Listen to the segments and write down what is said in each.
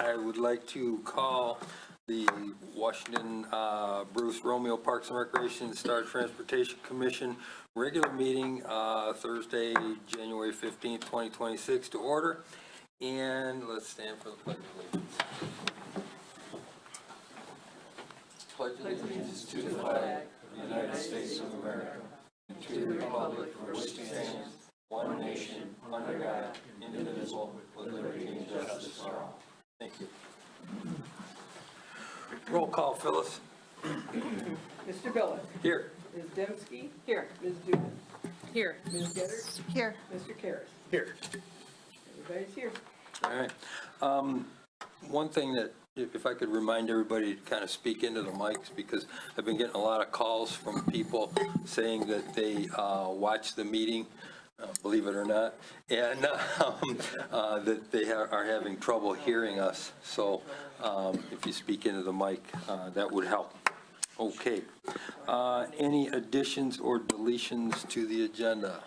I would like to call the Washington Bruce Romeo Parks and Recreation Star Transportation Commission regular meeting Thursday, January 15th, 2026 to order. And let's stand for the Pledge of Allegiance. Pledge allegiance to the flag of the United States of America and to the republic for which it stands, one nation, under God, indivisible, with liberty and justice for all. Thank you. Roll call, Phyllis. Mr. Billis. Here. Ms. Dembski. Here. Ms. Dubin. Here. Ms. Getter. Here. Mr. Karras. Here. Everybody's here. All right. One thing that, if I could remind everybody to kind of speak into the mics, because I've been getting a lot of calls from people saying that they watch the meeting, believe it or not, and that they are having trouble hearing us. So if you speak into the mic, that would help. Okay. Any additions or deletions to the agenda?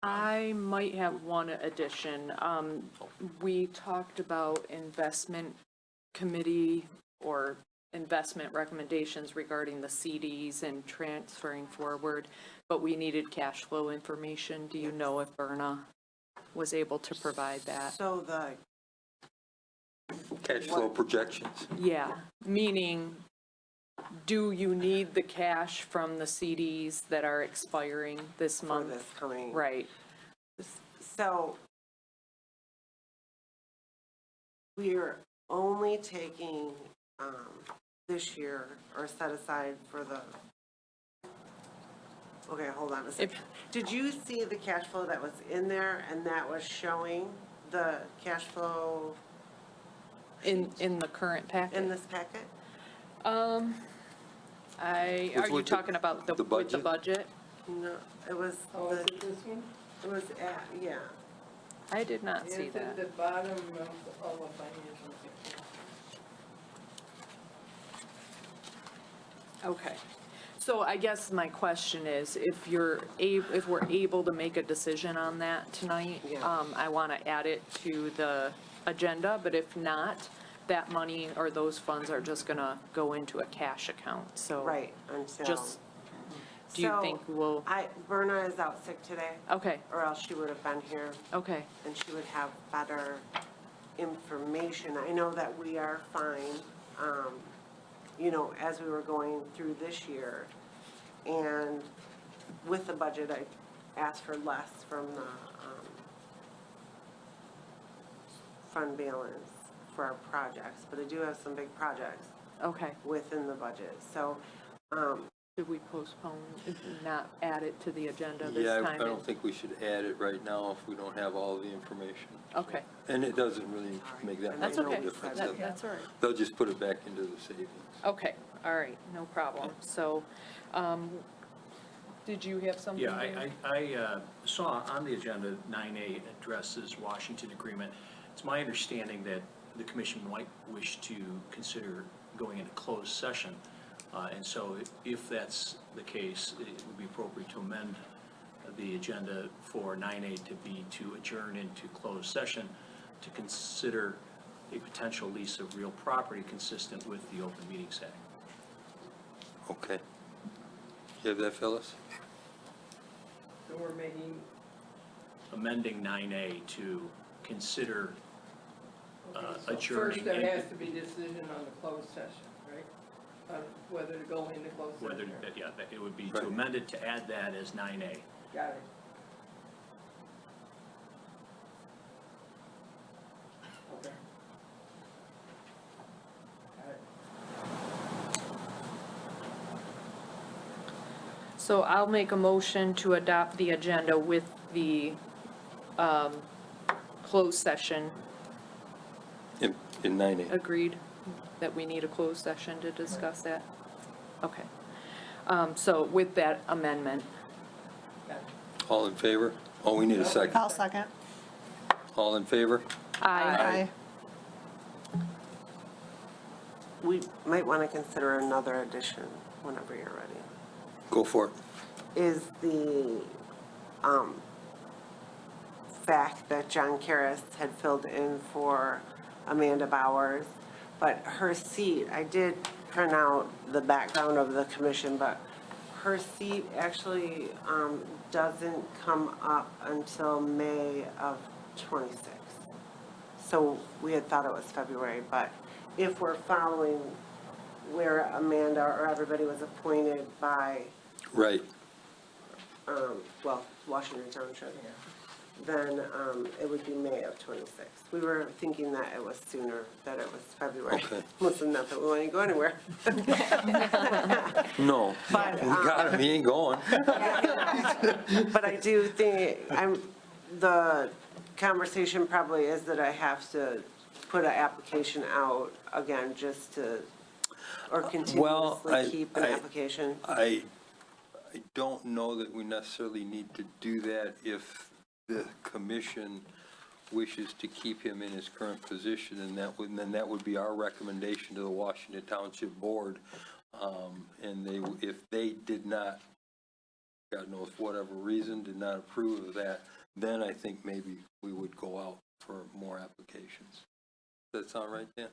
I might have one addition. We talked about investment committee or investment recommendations regarding the CDs and transferring forward, but we needed cash flow information. Do you know if Berna was able to provide that? So the, Cash flow projections. Yeah, meaning, do you need the cash from the CDs that are expiring this for month? this coming. Right. So we're only taking this year or set aside for the, okay, hold on a second. Did you see the cash flow that was in there and that was showing the cash flow In the current packet? in this packet? Are you with talking about the with the budget? budget? No, it was, Oh, is it this one? it was at, yeah. I did not see It's at that. the bottom of the financial section. Okay. So I guess my question is, if we're able to make a decision on that tonight, Yeah. I want to add it to the agenda, but if not, that money or those funds are just going to go into a cash account, so. Right, until. Just, do you So, think we'll, Berna is out sick today, okay, or else she would have been here. okay, And she would have better information. I know that we are fine, you know, as we were going through this year. And with the budget, I asked for less from the fund balance for our projects. But I do have some big projects okay. within the budget. So, Should we postpone, not add it to the agenda this Yeah, time? I don't think we should add it right now if we don't have all the information. Okay, And it doesn't really make that much that's of a okay. difference. That's all right. They'll just put it back into the savings. Okay, all right, no problem. So, did you have something? Yeah, Dan? I saw on the agenda 9A addresses Washington Agreement. It's my understanding that the commission might wish to consider going into closed session. And so if that's the case, it would be appropriate to amend the agenda for 9A to be to adjourn into closed session to consider a potential lease of real property consistent with the Open Meetings Act. Okay. You have that, Phyllis? So we're making, Amending 9A to consider okay, so adjourning first there into- has to be decision on the closed session, right? On whether to go into closed whether, session. yeah, it would be Right. to amend it to add that as 9A. Got it. Okay. Got it. So I'll make a motion to adopt the agenda with the closed session. In 9A. Agreed that we need a closed session to discuss that? Okay. So with that amendment, Got it. All in favor? Oh, we need a second. I'll second. All in favor? aye. we might want to consider another addition whenever you're ready. Go for it. Is the fact that John Karras had filled in for Amanda Bowers. But her seat, I did print out the background of the commission, but her seat actually doesn't come up until May of '26. So we had thought it was February, but if we're following where Amanda or everybody was appointed by, Right. Washington Township, then it would be May of '26. We were thinking that it was sooner, that it was February. Okay. Listen, not that we want to go anywhere. No, But, we got him, he ain't going. But I do think, the conversation probably is that I have to put an application out again, just to, or continuously keep an application. I don't know that we necessarily need to do that if the commission wishes to keep him in his current position, and then that would be our recommendation to the Washington Township Board. And if they did not, God knows whatever reason, did not approve of that, then I think maybe we would go out for more applications. Does that sound right, Dan?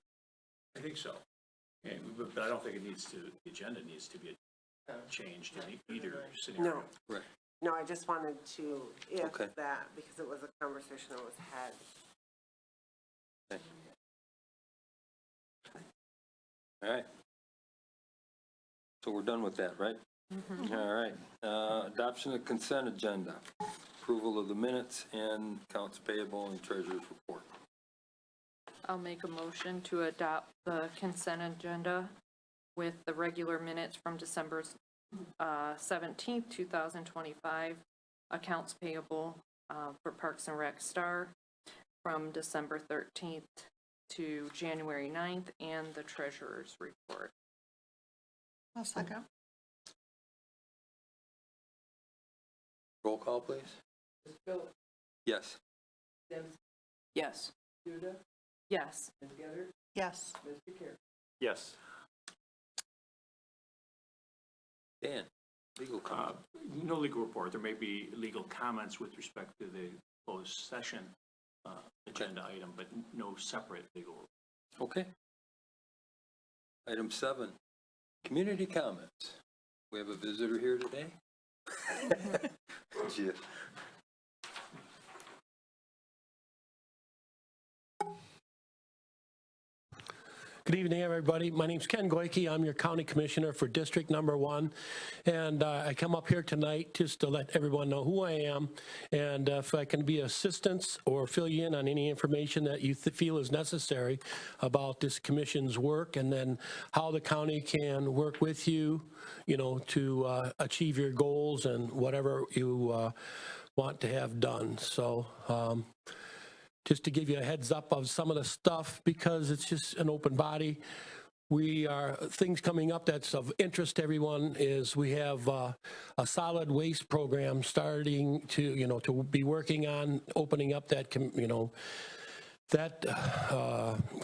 I think so. Yeah, but I don't think the agenda needs to be changed in either scenario. No. Right. No, I just wanted to, Okay. because it was a conversation that was had. Okay. All right. So we're done with that, right? All right. Adoption of consent agenda, approval of the minutes and accounts payable and treasurer's report. I'll make a motion to adopt the consent agenda with the regular minutes from December 17th, 2025, accounts payable for Parks and Rec Star from December 13th to January 9th, and the treasurer's report. I'll second. Roll call, please. Ms. Phillips, Yes. Dempsey, Yes. Judah, Yes. Ms. Getter, Yes. Mr. Carey. Yes. Dan, legal comment. No legal report. There may be legal comments with respect to the closed session agenda item, but no separate legal report. Okay. Item 7, community comments. We have a visitor here today. Jeff. Good evening, everybody. My name's Ken Goike. I'm your county commissioner for District Number 1. And I come up here tonight just to let everyone know who I am and if I can be assistance or fill you in on any information that you feel is necessary about this commission's work, and then how the county can work with you, to achieve your goals and whatever you want to have done. So, just to give you a heads up of some of the stuff, because it's just an open body. Things coming up that's of interest to everyone is we have a solid waste program starting to, to be working on opening up that,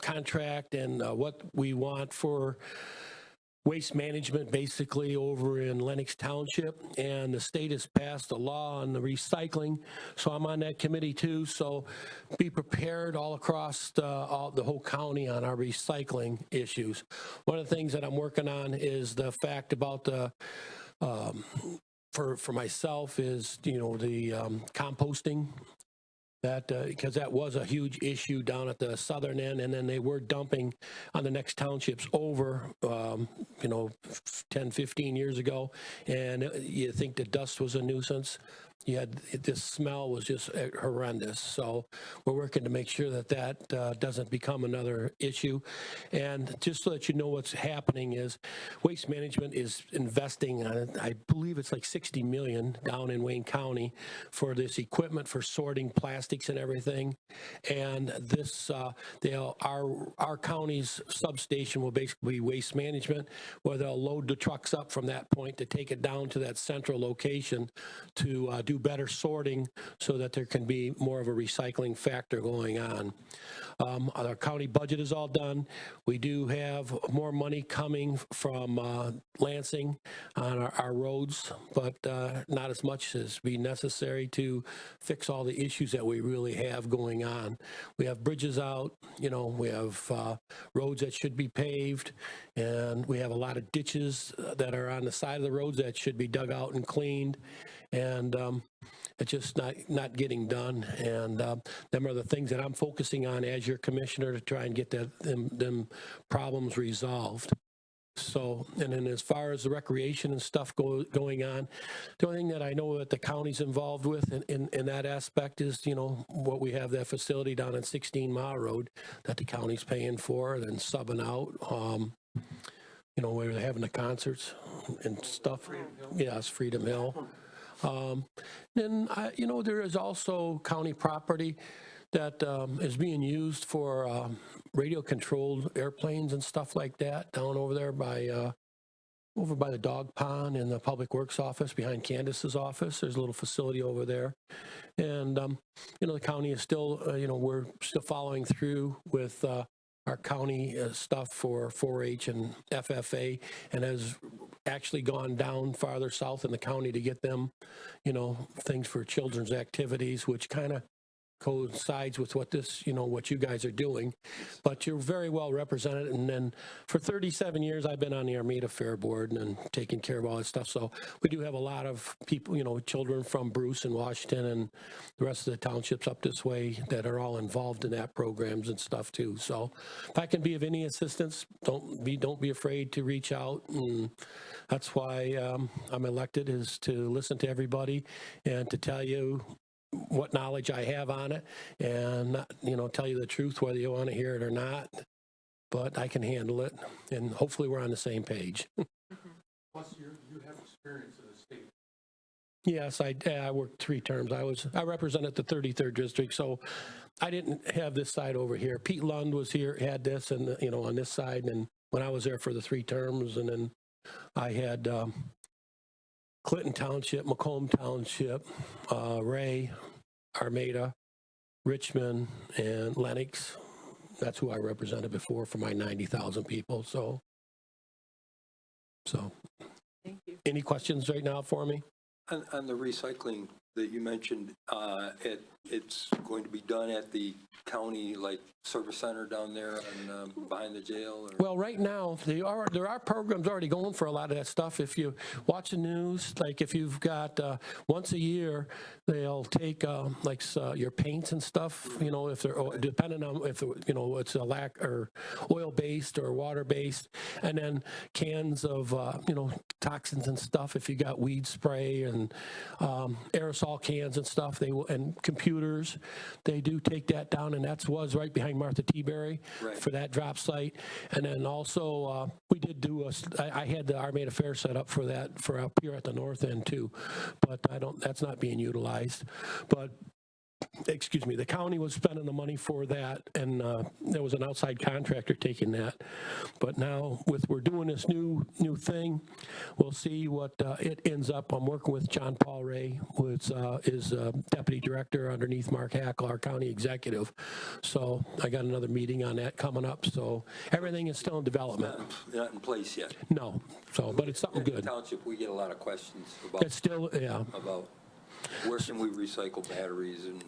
contract and what we want for waste management basically over in Lenox Township, and the state has passed a law on the recycling, so I'm on that committee too. So be prepared all across the whole county on our recycling issues. One of the things that I'm working on is the fact about the for myself is the composting. That because that was a huge issue down at the southern end, and then they were dumping on the next townships over, 10, 15 years ago, and you think the dust was a nuisance. This smell was just horrendous. So we're working to make sure that doesn't become another issue. And just so that you know what's happening is Waste Management is investing, I believe it's like $60 million down in Wayne County for this equipment for sorting plastics and everything. And this, our county's substation will basically be Waste Management, where they'll load the trucks up from that point to take it down to that central location to do better sorting so that there can be more of a recycling factor going on. Our county budget is all done. We do have more money coming from Lansing on our roads, but not as much as be necessary to fix all the issues that we really have going on. We have bridges out, we have roads that should be paved, and we have a lot of ditches that are on the side of the roads that should be dug out and cleaned, and it's just not getting done. And them are the things that I'm focusing on as your commissioner to try and get them problems resolved. So, and then as far as the recreation and stuff going on, the only thing that I know that the county's involved with in that aspect is, what we have that facility down on 16 Mile Road that the county's paying for and then subbing out, where they're having the concerts and stuff. Yes, Freedom Hill. Then, there is also county property that is being used for radio-controlled airplanes and stuff like that down over there by the dog pond in the Public Works office behind Candace's office. There's a little facility over there. And, the county is still, we're still following through with our county stuff for 4-H and FFA, and has actually gone down farther south in the county to get them, things for children's activities, which kind of coincides with what what you guys are doing. But you're very well represented. And then for 37 years, I've been on the Armada Fair Board and taking care of all that stuff. So we do have a lot of people, children from Bruce and Washington and the rest of the townships up this way that are all involved in that programs and stuff too. So if I can be of any assistance, don't be afraid to reach out. And that's why I'm elected, is to listen to everybody and to tell you what knowledge I have on it, and tell you the truth, whether you want to hear it or not. But I can handle it, and hopefully we're on the same page. Plus, you have experience in the state. Yes, I worked 3 terms. I represented the 33rd district, so I didn't have this side over here. Pete Lund was here, had this, and on this side, and when I was there for the 3 terms, and then I had Clinton Township, Macomb Township, Ray, Armada, Richmond, and Lenox. That's who I represented before for my 90,000 people. So Thank you. any questions right now for me? On the recycling that you mentioned, it's going to be done at the county, service center down there and behind the jail? Or? Well, right now, there are programs already going for a lot of that stuff. If you watch the news, if you've got once a year, they'll take your paints and stuff, if they're depending on if it's a lack or oil-based or water-based, and then cans of toxins and stuff. If you got weed spray and aerosol cans and stuff, and computers, they do take that down, and was right behind Martha Teaberry for that drop site. And then also we did do I had the Armada Fair set up for that for up here at the north end too, but that's not being utilized. But excuse me, the county was spending the money for that, and there was an outside contractor taking that. But now we're doing this new thing, we'll see what it ends up. I'm working with John Paul Ray, who is deputy director underneath Mark Hackle, our county executive. So I got another meeting on that coming up. So everything is still in development. Not in place yet. No. So, but it's something good. In the township, we get a lot of questions about. It's still, yeah. About where can we recycle batteries and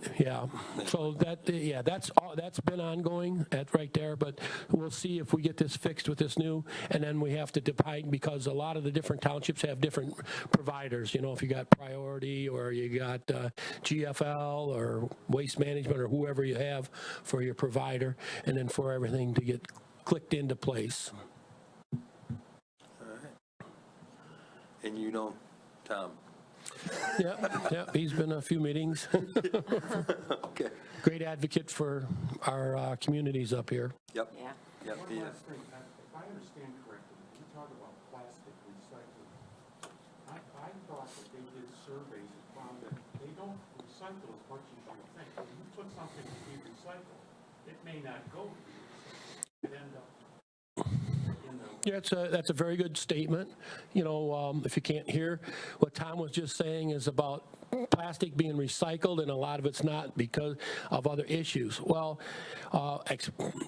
so that's been ongoing right there, but we'll see if we get this fixed with this new, and then we have to divide, because a lot of the different townships have different providers. If you got Priority or you got GFL or Waste Management or whoever you have for your provider, and then for everything to get clicked into place. all right. And Tom. Yeah, he's been a few meetings. Okay. Great advocate for our communities up here. Yep. Yeah. Yep. One Yeah. last thing, if I understand correctly, you talk about plastic recycling. I thought that they did surveys and found that they don't recycle as much as you think. When you put something to be recycled, it may not go to be recycled. It end up in the... Yeah, that's a very good statement. If you can't hear, what Tom was just saying is about plastic being recycled and a lot of it's not because of other issues. Well,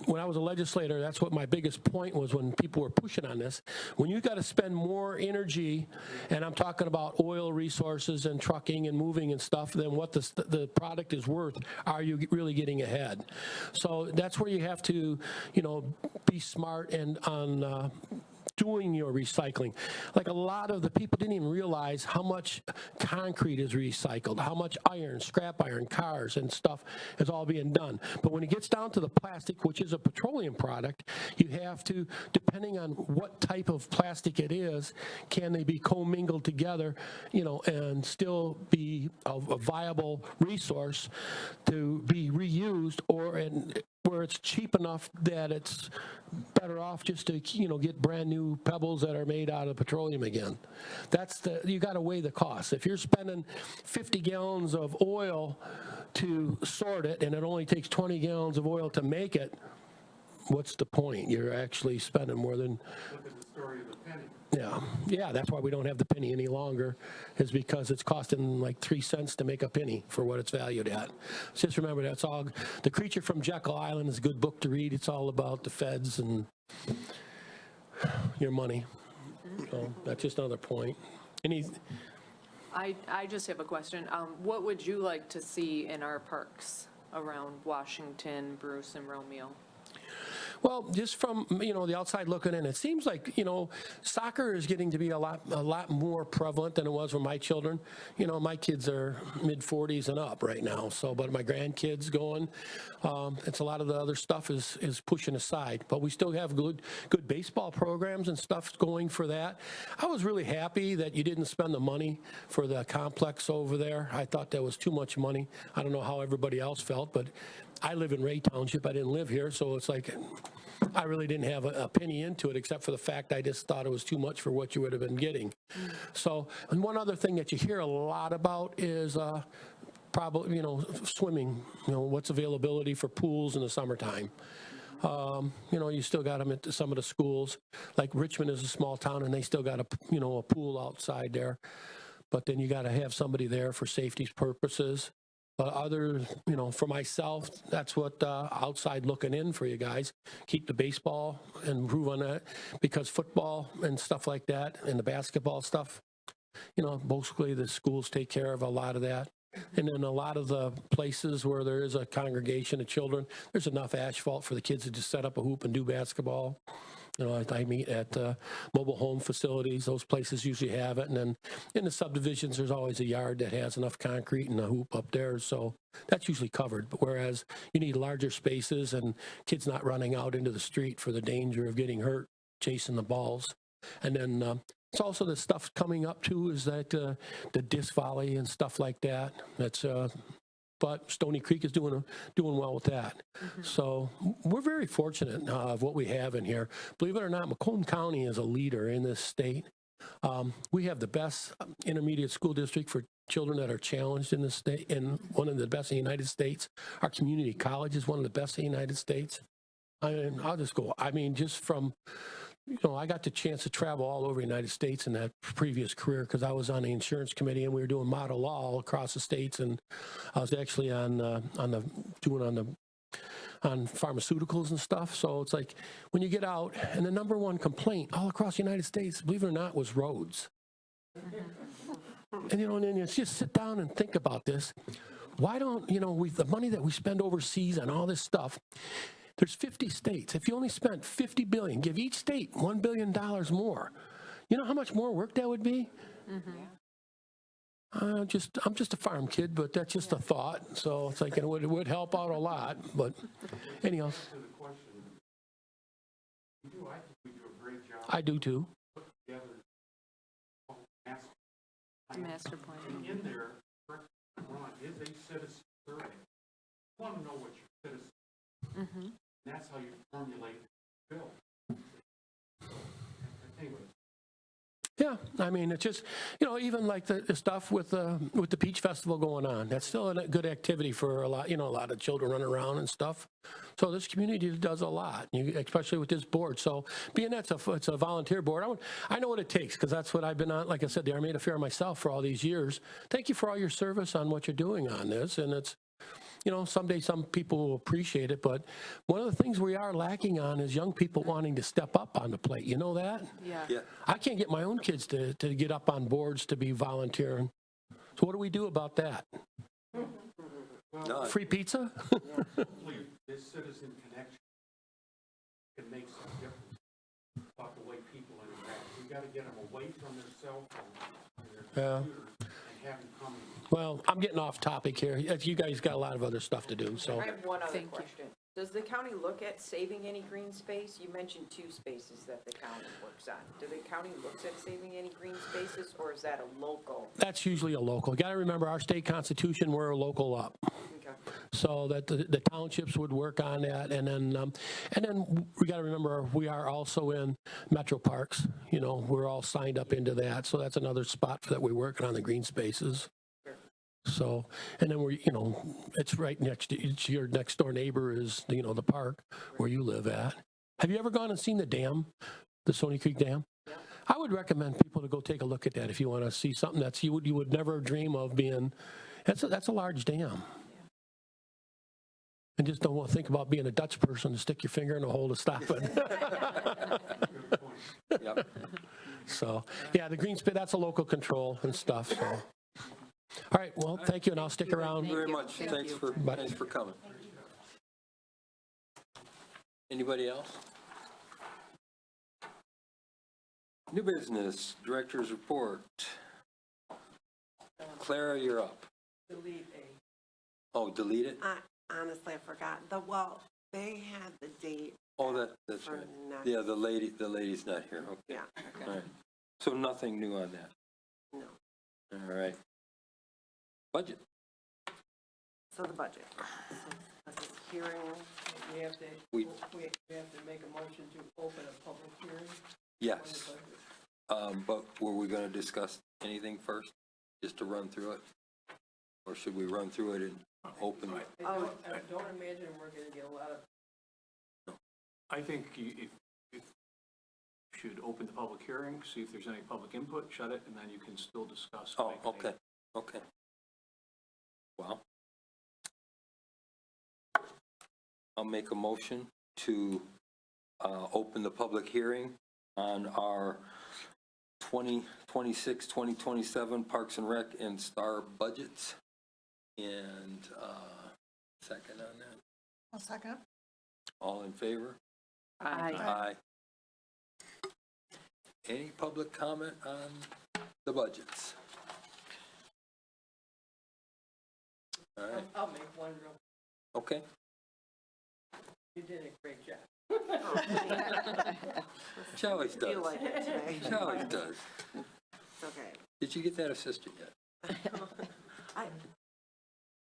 when I was a legislator, that's what my biggest point was when people were pushing on this. When you got to spend more energy, and I'm talking about oil resources and trucking and moving and stuff, than what the product is worth, are you really getting ahead? So that's where you have to, be smart and on doing your recycling. Like a lot of the people didn't even realize how much concrete is recycled, how much iron, scrap iron, cars and stuff is all being done. But when it gets down to the plastic, which is a petroleum product, you have to, depending on what type of plastic it is, can they be commingled together, and still be a viable resource to be reused, or where it's cheap enough that it's better off just to, get brand new pebbles that are made out of petroleum again. You got to weigh the cost. If you're spending 50 gallons of oil to sort it and it only takes 20 gallons of oil to make it, what's the point? You're actually spending more than... Look at the story of the penny. Yeah, that's why we don't have the penny any longer, is because it's costing like 3 cents to make a penny for what it's valued at. Just remember, that's all. The Creature from Jekyll Island is a good book to read. It's all about the feds and your money. So that's just another point. I just have a question. What would you like to see in our parks around Washington, Bruce, and Romeo? Well, just from, the outside looking in, it seems like, soccer is getting to be a lot more prevalent than it was with my children. My kids are mid-40s and up right now, but my grandkids going, it's a lot of the other stuff is pushing aside. But we still have good baseball programs and stuff going for that. I was really happy that you didn't spend the money for the complex over there. I thought that was too much money. I don't know how everybody else felt, but I live in Ray Township. I didn't live here, so it's like I really didn't have a penny into it, except for the fact I just thought it was too much for what you would have been getting. So, and one other thing that you hear a lot about is probably, swimming, what's availability for pools in the summertime. You still got them at some of the schools. Like Richmond is a small town, and they still got a pool outside there. But then you got to have somebody there for safety purposes. But for myself, that's what outside looking in for you guys. Keep the baseball and improve on that, because football and stuff like that and the basketball stuff, basically the schools take care of a lot of that. And then a lot of the places where there is a congregation of children, there's enough asphalt for the kids to just set up a hoop and do basketball. I meet at mobile home facilities. Those places usually have it. And then in the subdivisions, there's always a yard that has enough concrete and a hoop up there. So that's usually covered. But whereas you need larger spaces and kids not running out into the street for the danger of getting hurt chasing the balls. And then it's also the stuff coming up, too, is that the disc volley and stuff like that. That's but Stony Creek is doing well with that. Mm-hmm. So we're very fortunate of what we have in here. Believe it or not, Macomb County is a leader in this state. We have the best intermediate school district for children that are challenged in the state, and one of the best in the United States. Our community college is one of the best in the United States. I'll just go. Just from... I got the chance to travel all over the United States in that previous career because I was on the insurance committee and we were doing model law all across the states, and I was actually on pharmaceuticals and stuff. So it's like when you get out, and the number one complaint all across the United States, believe it or not, was roads. And and then you just sit down and think about this. Why don't the money that we spend overseas on all this stuff? There's 50 states. If you only spent $50 billion, give each state $1 billion more. You know how much more work that would be? Mm-hmm. I'm just a farm kid, but that's just a thought. So it's like it would help out a lot. But anyhow. To the question, I think we do a great job. I do too. Put together Master plan. And in there, correct me if I'm wrong, is a citizen survey. You want to know what your citizen. Mm-hmm. That's how you formulate the bill. Anyway. Yeah, I mean, it's just, even like the stuff with the Peach Festival going on, that's still a good activity for a lot of children running around and stuff. So this community does a lot, especially with this board. So being it's a volunteer board, I know what it takes, because that's what I've been on, like I said, the Armada Fair myself for all these years. Thank you for all your service on what you're doing on this, and it's, someday some people will appreciate it, but one of the things we are lacking on is young people wanting to step up on the plate. You know that? Yeah. Yeah. I can't get my own kids to get up on boards to be volunteering. So what do we do about that? No, Free pizza? Hopefully, this citizen connection can make some difference about the way people interact. We got to get them away from their cell phones and their Yeah. computers and have them come. Well, I'm getting off topic here. You guys got a lot of other stuff to do, so. I have one other Thank you. question. Does the county look at saving any green space? You mentioned 2 spaces that the county works on. Do the county looks at saving any green spaces, or is that a local? That's usually a local. Got to remember, our state constitution, we're a local up. Okay. So that the townships would work on that, and then we got to remember, we are also in metro parks. We're all signed up into that, so that's another spot that we're working on, the green spaces. So, and then it's right next to, it's your next door neighbor is, the park where you live at. Have you ever gone and seen the dam, the Stony Creek Dam? Yeah. I would recommend people to go take a look at that if you want to see something that's you would never dream of being. That's a large dam. And just don't want to think about being a Dutch person to stick your finger in a hole to stop it. yep. So, yeah, the green space, that's a local control and stuff, so. All right, well, thank you, and I'll stick around. Very much. Thanks for coming. Anybody else? New business, director's report. Clara, you're up. Delete A. Oh, delete it? Honestly, I forgot. They had the date That's for right. next. Yeah, the lady's not here. Okay. Yeah, All right. So nothing new on that. no. All right. Budget. So the budget. So, hearing, We have to, We- we have to make a motion to open a public hearing on the Yes. budget. But were we going to discuss anything first, just to run through it? Or should we run through it and open it? I don't imagine we're gonna get a lot of, I think if you should open the public hearing, see if there's any public input, shut it, and then you can still discuss. Oh, okay, okay. Well, I'll make a motion to open the public hearing on our 2026, 2027 Parks and Rec and STAR budgets. And second on that. I'll second. All in favor? Aye. Aye. Any public comment on the budgets? All right, I'll make one real, okay. you did a great job. She always does. feel like it today. She always does. It's okay. Did you get that assistant yet? I,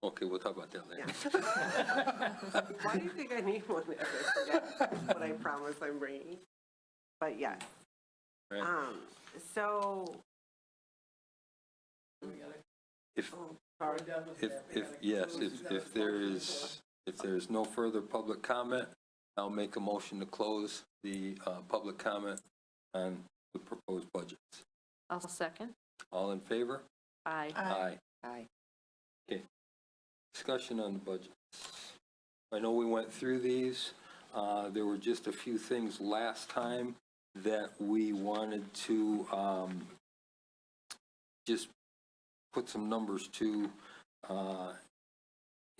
Okay, we'll talk about that later. yeah. Why do you think I need one if I forget what I promise I'm bringing? But yes. Right. So, We gotta, If, we're done with that. We gotta yes, close that if there's no further public comment, I'll make a motion to close the public comment on the proposed budgets. I'll second. All in favor? Aye. Aye. Aye. Okay. Discussion on the budgets. I know we went through these. There were just a few things last time that we wanted to just put some numbers to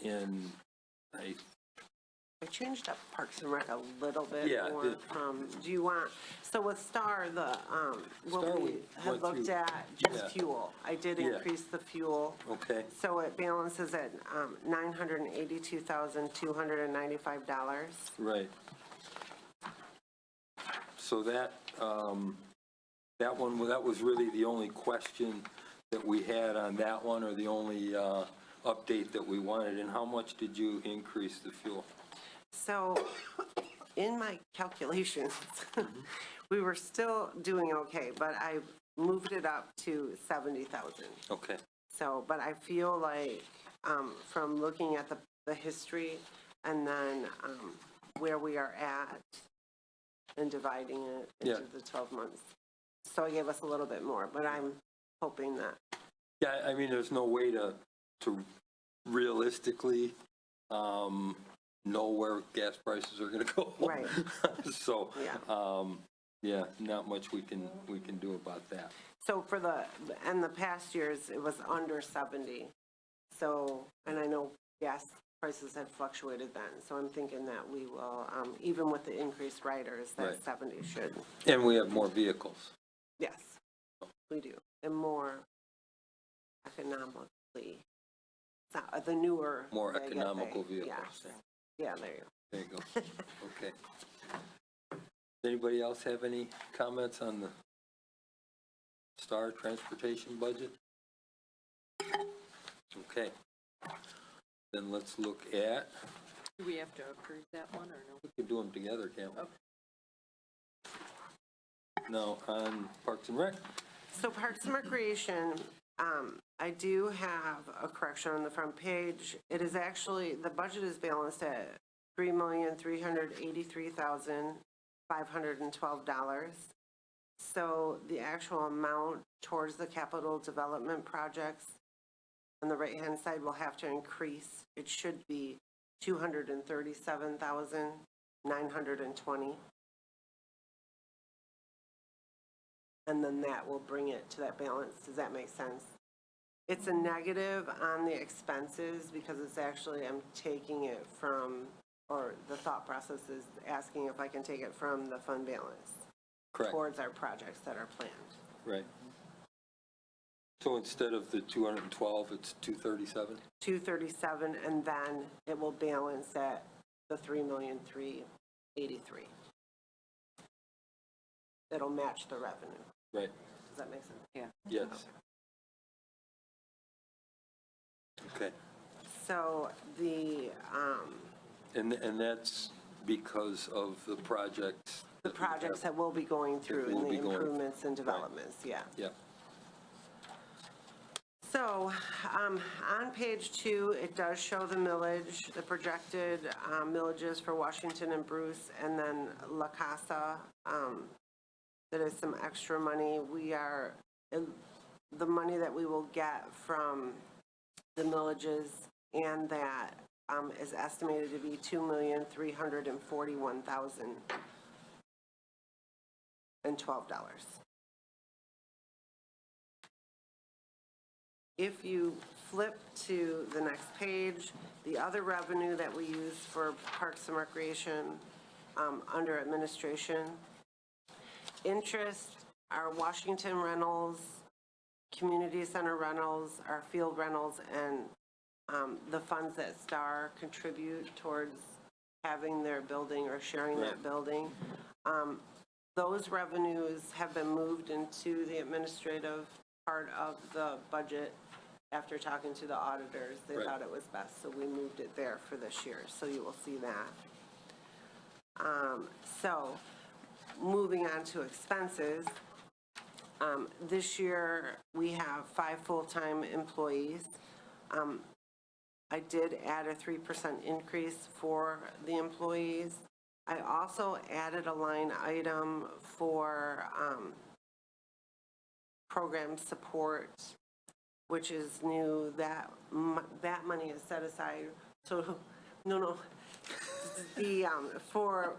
in I changed up Parks and Rec a little bit Yeah, more. the- Do you want, so with STAR, STAR what we we had went looked through. at, Yeah. just fuel. I did Yeah. increase the fuel. Okay, So it balances at $982,295. right. So that one, that was really the only question that we had on that one, or the only update that we wanted. And how much did you increase the fuel? So in my calculations, we were still doing okay, but moved it up to 70,000. Okay, So, but I feel like, from looking at the history and then, where we are at and dividing it Yeah. into the 12 months. So it gave us a little bit more, but I'm hoping that, yeah, I mean, there's no way to realistically know where gas prices are gonna go. Right. So, Yeah. yeah, not much we can do about that. so for the past years, it was under 70. So, and I know gas prices had fluctuated then, so I'm thinking that we will, even with the increased riders, that Right. 70 should, And we have more vehicles. yes, we do. And more economically, the newer. More they get economical paid. vehicles. Yes. Yeah, there you go. There you go. Okay. Anybody else have any comments on the STAR transportation budget? Okay. Then let's look at, Do we have to approve that one or no? we can do them together, can't we? Okay. Now, on Parks and Rec, So Parks and Recreation, I do have a correction on the front page. It is actually, the budget is balanced at $3,383,512. So the actual amount towards the capital development projects on the right-hand side will have to increase. It should be $237,920. And then that will bring it to that balance. Does that make sense? It's a negative on the expenses because it's actually, I'm taking it from, or the thought process is asking if I can take it from the fund balance correct, towards our projects that are planned. right. So instead of the 212, it's 237? 237, and then it will balance at the 3,383,000. It'll match the revenue. Right, Does that make sense? Yeah. yes. Okay, So the, and that's because of the projects? the that we have. projects that we'll be going through That and we'll the be going- improvements and developments, yeah. Yeah, So, on page 2, it does show the millage, the projected millages for Washington and Bruce, and then La Casa. That is some extra money. The money that we will get from the millages and that is estimated to be $2,341,012. If you flip to the next page, the other revenue that we use for Parks and Recreation, under administration, interest, our Washington rentals, community center rentals, our field rentals, and the funds that STAR contribute towards having their building or sharing that building. Those revenues have been moved into the administrative part of the budget. After talking to the auditors, they Right. thought it was best, so we moved it there for this year, so you will see that. So, moving on to expenses, this year we have 5 full-time employees. I did add a 3% increase for the employees. I also added a line item for program support, which is new. That money is set aside. So, no. The for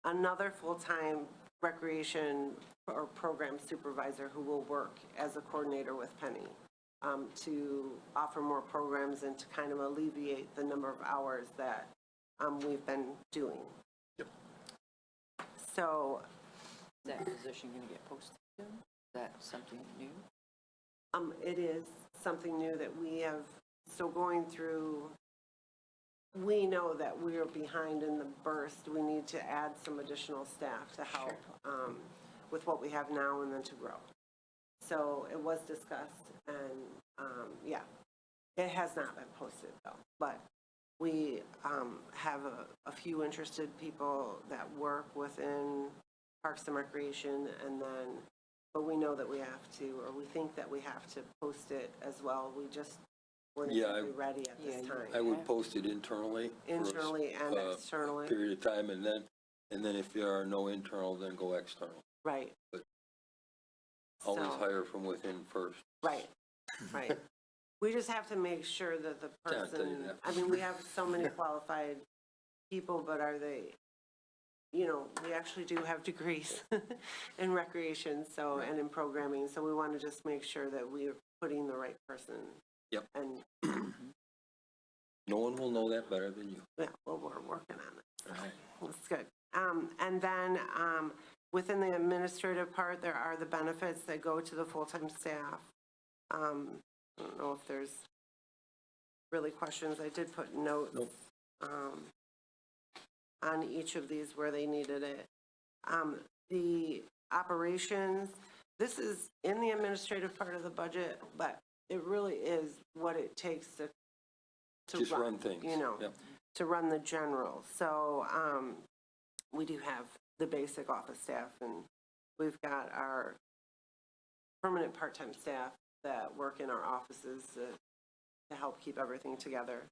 another full-time recreation or program supervisor who will work as a coordinator with Penny to offer more programs and to kind of alleviate the number of hours that we've been doing. Yep. So Is that position going to get posted soon? Is that something new? it is something new that we have, so going through, we know that we are behind in the burst. We need to add some additional staff to help with what we have now and then to grow. So it was discussed, and it has not been posted though, but we have a few interested people that work within Parks and Recreation, and then but we know that we have to, or we think that we have to post it as well. We just weren't Yeah, exactly ready at this I time. would post it internally. for a Internally and externally, Period of time, and then if there are no internal, then go external. right. Always So- hire from within first. Right, right. We just have to make sure that the Yeah, I'll tell you person, that. I mean, we have so many qualified people, but are they, you know, we actually do have degrees in recreation, so, and in programming, so we want to just make sure that we're putting the right person. Yep. And, No one will know that better than you. yeah, well, we're working on it. All right. That's good. And then, within the administrative part, there are the benefits that go to the full-time staff. I don't know if there's really questions. I did put notes, Nope. on each of these where they needed it. The operations, this is in the administrative part of the budget, but it really is what it takes to Just run things. you know, Yep. to run the general. So, we do have the basic office staff, and we've got our permanent part-time staff that work in our offices to help keep everything together,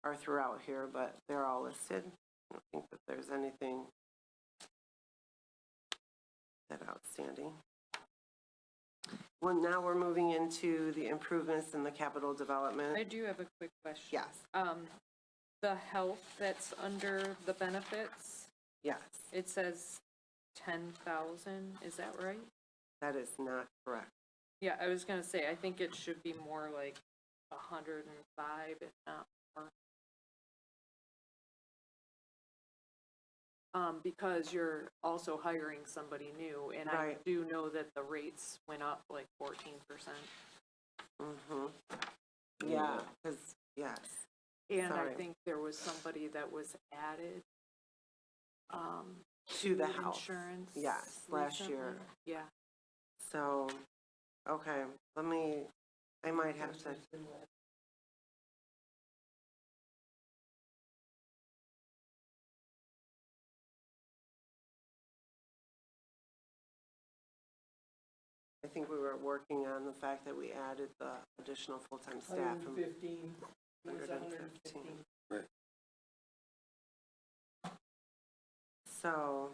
are throughout here, but they're all listed. I don't think that there's anything that outstanding. Well, now we're moving into the improvements in the capital development. I do have a quick question. Yes, The health that's under the benefits, yes, it says 10,000, is that right? that is not correct. Yeah, I was gonna say, I think it should be more like 105, if not more. Because you're also hiring somebody new, and I Right. do know that the rates went up like 14%. Mm-hmm. Yeah, because, yes, And I Sorry. think there was somebody that was added, to the house. insurance. Yes, last year. recently. Yeah. So, okay, I might have to, I think we were working on the fact that we added the additional full-time staff. from 115, it was 115. 115. Right. So.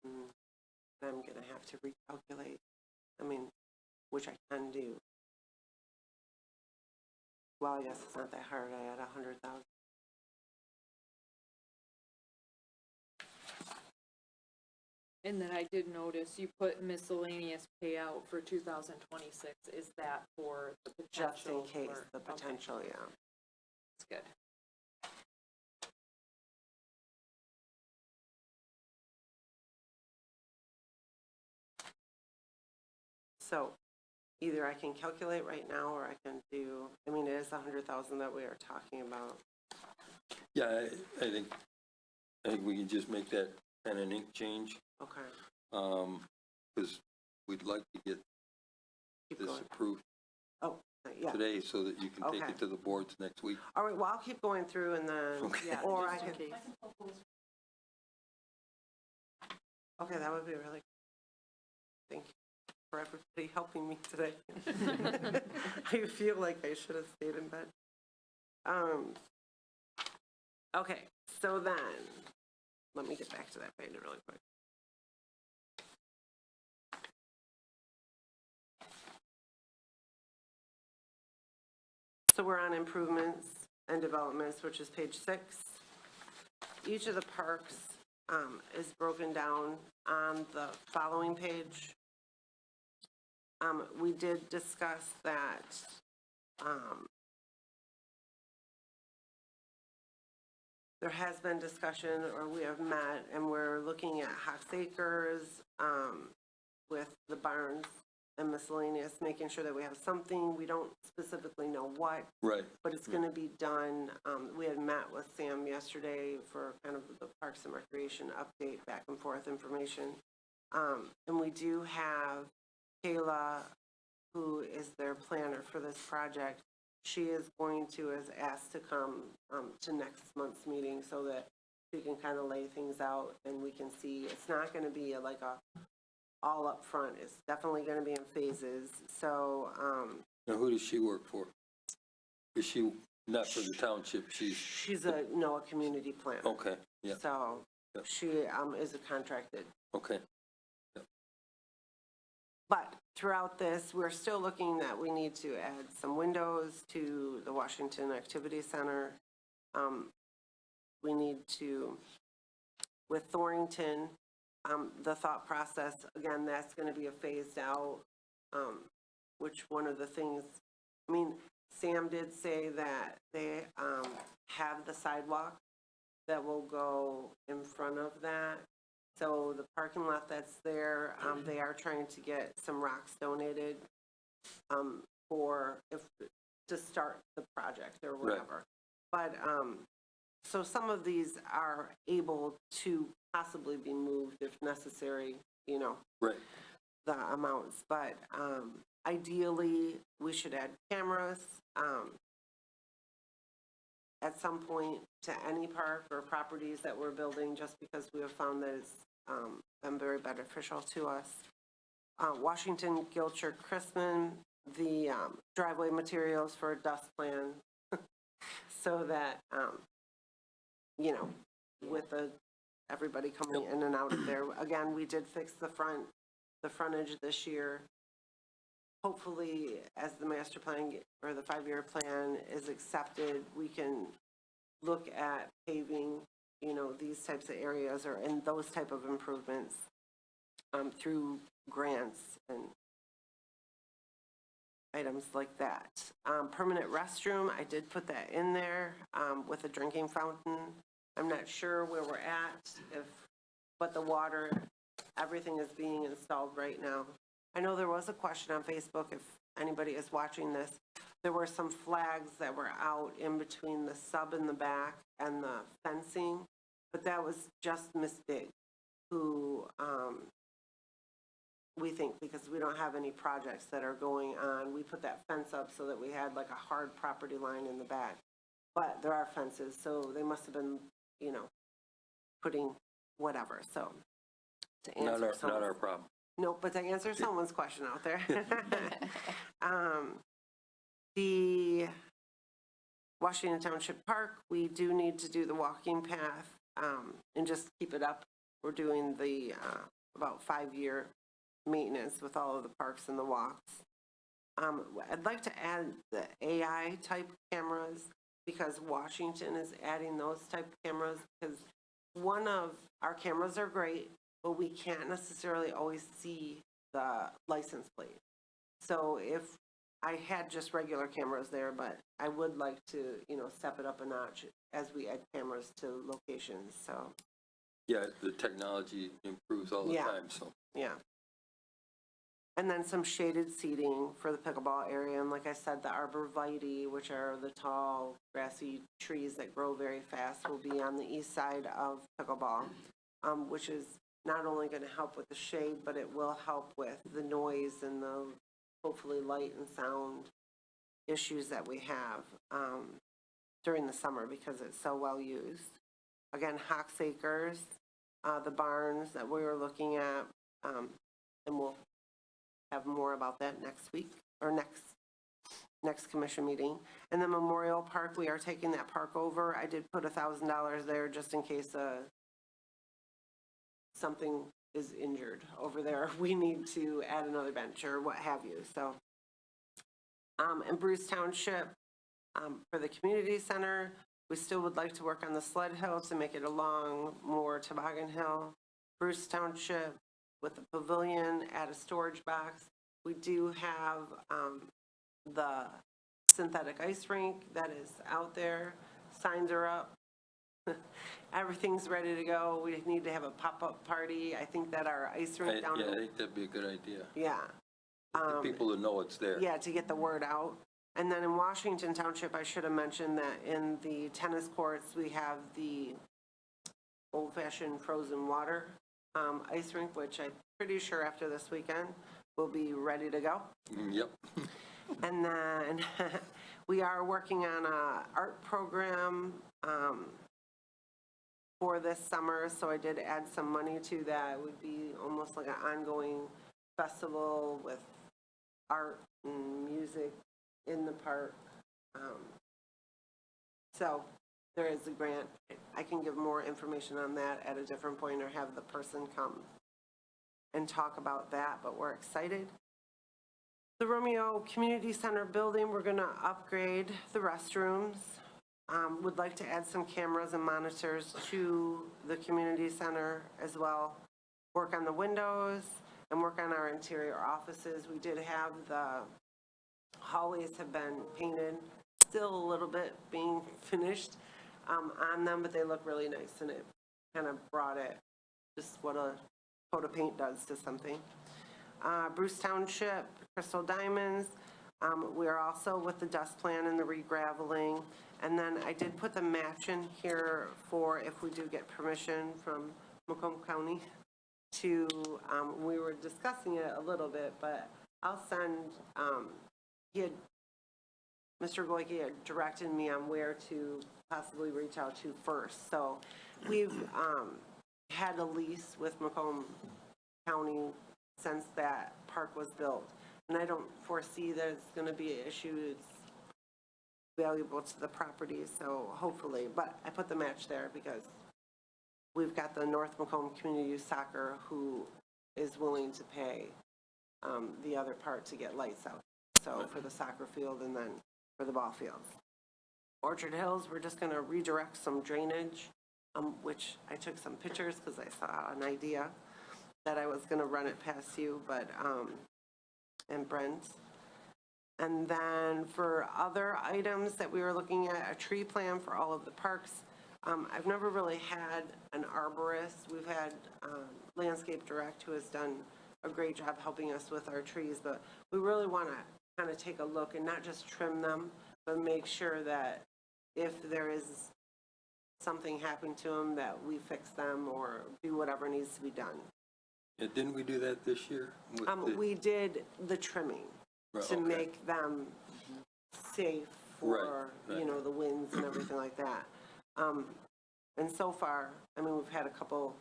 I'm gonna have to recalculate, I mean, which I can do. Well, I guess it's not that hard, I had 100,000. And then I did notice you put miscellaneous payout for 2026. Is that for the Just in potential? case, for- the okay, potential, yeah. That's good. So either I can calculate right now, or I can do, I mean, it is 100,000 that we are talking about. Yeah, I think we can just make that kind of an ink change, Okay, because we'd like to get keep this going. approved Oh, yeah. today so that you can take Okay. it to the boards next week. All right, well, I'll keep going through and then, Okay. yeah, or I Just in could, case. okay, that would be really, thank you for everybody helping me today. I feel like I should have stayed in bed. Okay, so then, let me get back to that page really quick. So we're on improvements and developments, which is page 6. Each of the parks is broken down on the following page. We did discuss that there has been discussion, or we have met, and we're looking at Hawks Acres with the barns and miscellaneous, making sure that we have something. We don't specifically know what, Right. but it's going to be done. We had met with Sam yesterday for kind of the Parks and Recreation update, back and forth information. And we do have Kayla, who is their planner for this project. She is going to, is asked to come to next month's meeting so that so you can kind of lay things out and we can see, it's not going to be like a all up front. It's definitely going to be in phases. So, Now, who does she work for? Is she not for the township? she's a community planner. Okay, yeah, So Yep. she is a contracted. okay. But throughout this, we're still looking that we need to add some windows to the Washington Activity Center. We need to, with Thorrington, the thought process, again, that's going to be a phased out, which one of the things, I mean, Sam did say that they have the sidewalk that will go in front of that. So the parking lot that's there, they are trying to get some rocks donated to start the project or whatever. But, so some of these are able to possibly be moved if necessary, Right, the amounts. But ideally, we should add cameras at some point to any park or properties that we're building, just because we have found that it's been very beneficial to us. Washington, Gilcher, Chrisman, the driveway materials for a dust plan, so that, with everybody coming in and out of there. Again, we did fix the frontage this year. Hopefully, as the master plan or the 5-year plan is accepted, we can look at paving, these types of areas and those type of improvements through grants and items like that. Permanent restroom, I did put that in there with a drinking fountain. I'm not sure where we're at, but the water, everything is being installed right now. I know there was a question on Facebook, if anybody is watching this. There were some flags that were out in between the sub in the back and the fencing, but that was just Miss Big, who we think, because we don't have any projects that are going on, we put that fence up so that we had like a hard property line in the back. But there are fences, so they must have been, putting whatever, so. To answer not our problem. No, but to answer someone's question out there. The Washington Township Park, we do need to do the walking path and just keep it up. We're doing the about 5-year maintenance with all of the parks and the walks. I'd like to add the AI type cameras, because Washington is adding those type of cameras, because one of our cameras are great, but we can't necessarily always see the license plate. So if I had just regular cameras there, but I would like to, step it up a notch as we add cameras to locations, so. Yeah, the technology improves all the time, so. Yeah. And then some shaded seating for the pickleball area. And like I said, the arborvitae, which are the tall grassy trees that grow very fast, will be on the east side of pickleball, which is not only going to help with the shade, but it will help with the noise and the hopefully light and sound issues that we have during the summer, because it's so well used. Again, Hawks Acres, the barns that we were looking at, and we'll have more about that next week or next commission meeting. And the Memorial Park, we are taking that park over. I did put $1,000 there just in case something is injured over there. We need to add another bench or what have you. So, and Bruce Township, for the community center, we still would like to work on the sled hill to make it along more Toboggan Hill. Bruce Township with the pavilion, add a storage box. We do have the synthetic ice rink that is out there. Signs are up. Everything's ready to go. We need to have a pop-up party. I think that our ice rink down. Yeah, I think that'd be a good idea. Yeah. For people to know it's there. Yeah, to get the word out. And then in Washington Township, I should have mentioned that in the tennis courts, we have the old-fashioned frozen water ice rink, which I'm pretty sure after this weekend will be ready to go. Yep. And then we are working on a art program for this summer, so I did add some money to that. It would be almost like an ongoing festival with art and music in the park. So there is a grant. I can give more information on that at a different point or have the person come and talk about that, but we're excited. The Romeo Community Center building, we're gonna upgrade the restrooms. Would like to add some cameras and monitors to the community center as well. Work on the windows and work on our interior offices. We did have the hallways have been painted, still a little bit being finished on them, but they look really nice, and it kind of brought it, just what a coat of paint does to something. Bruce Township, Crystal Diamonds, we are also with the dust plan and the re-graveling, and then I did put the match in here for if we do get permission from Macomb County to, we were discussing it a little bit, but I'll send, Mr. Goyke had directed me on where to possibly reach out to first. So we've had a lease with Macomb County since that park was built. And I don't foresee that it's going to be an issue. It's valuable to the property, so hopefully. But I put the match there because we've got the North Macomb Community Youth Soccer who is willing to pay the other part to get lights out. So for the soccer field and then for the ball fields. Orchard Hills, we're just going to redirect some drainage, which I took some pictures because I saw an idea that I was going to run it past you, but, and Brent. And then for other items that we were looking at, a tree plan for all of the parks. I've never really had an arborist. We've had Landscape Direct who has done a great job helping us with our trees, but we really want to kind of take a look and not just trim them, but make sure that if there is something happening to them, that we fix them or do whatever needs to be done. Yeah, didn't we do that this year? We did the trimming Right, to okay. make them safe for, Right. you know, the winds and everything like that. And so far, I mean, we've had a couple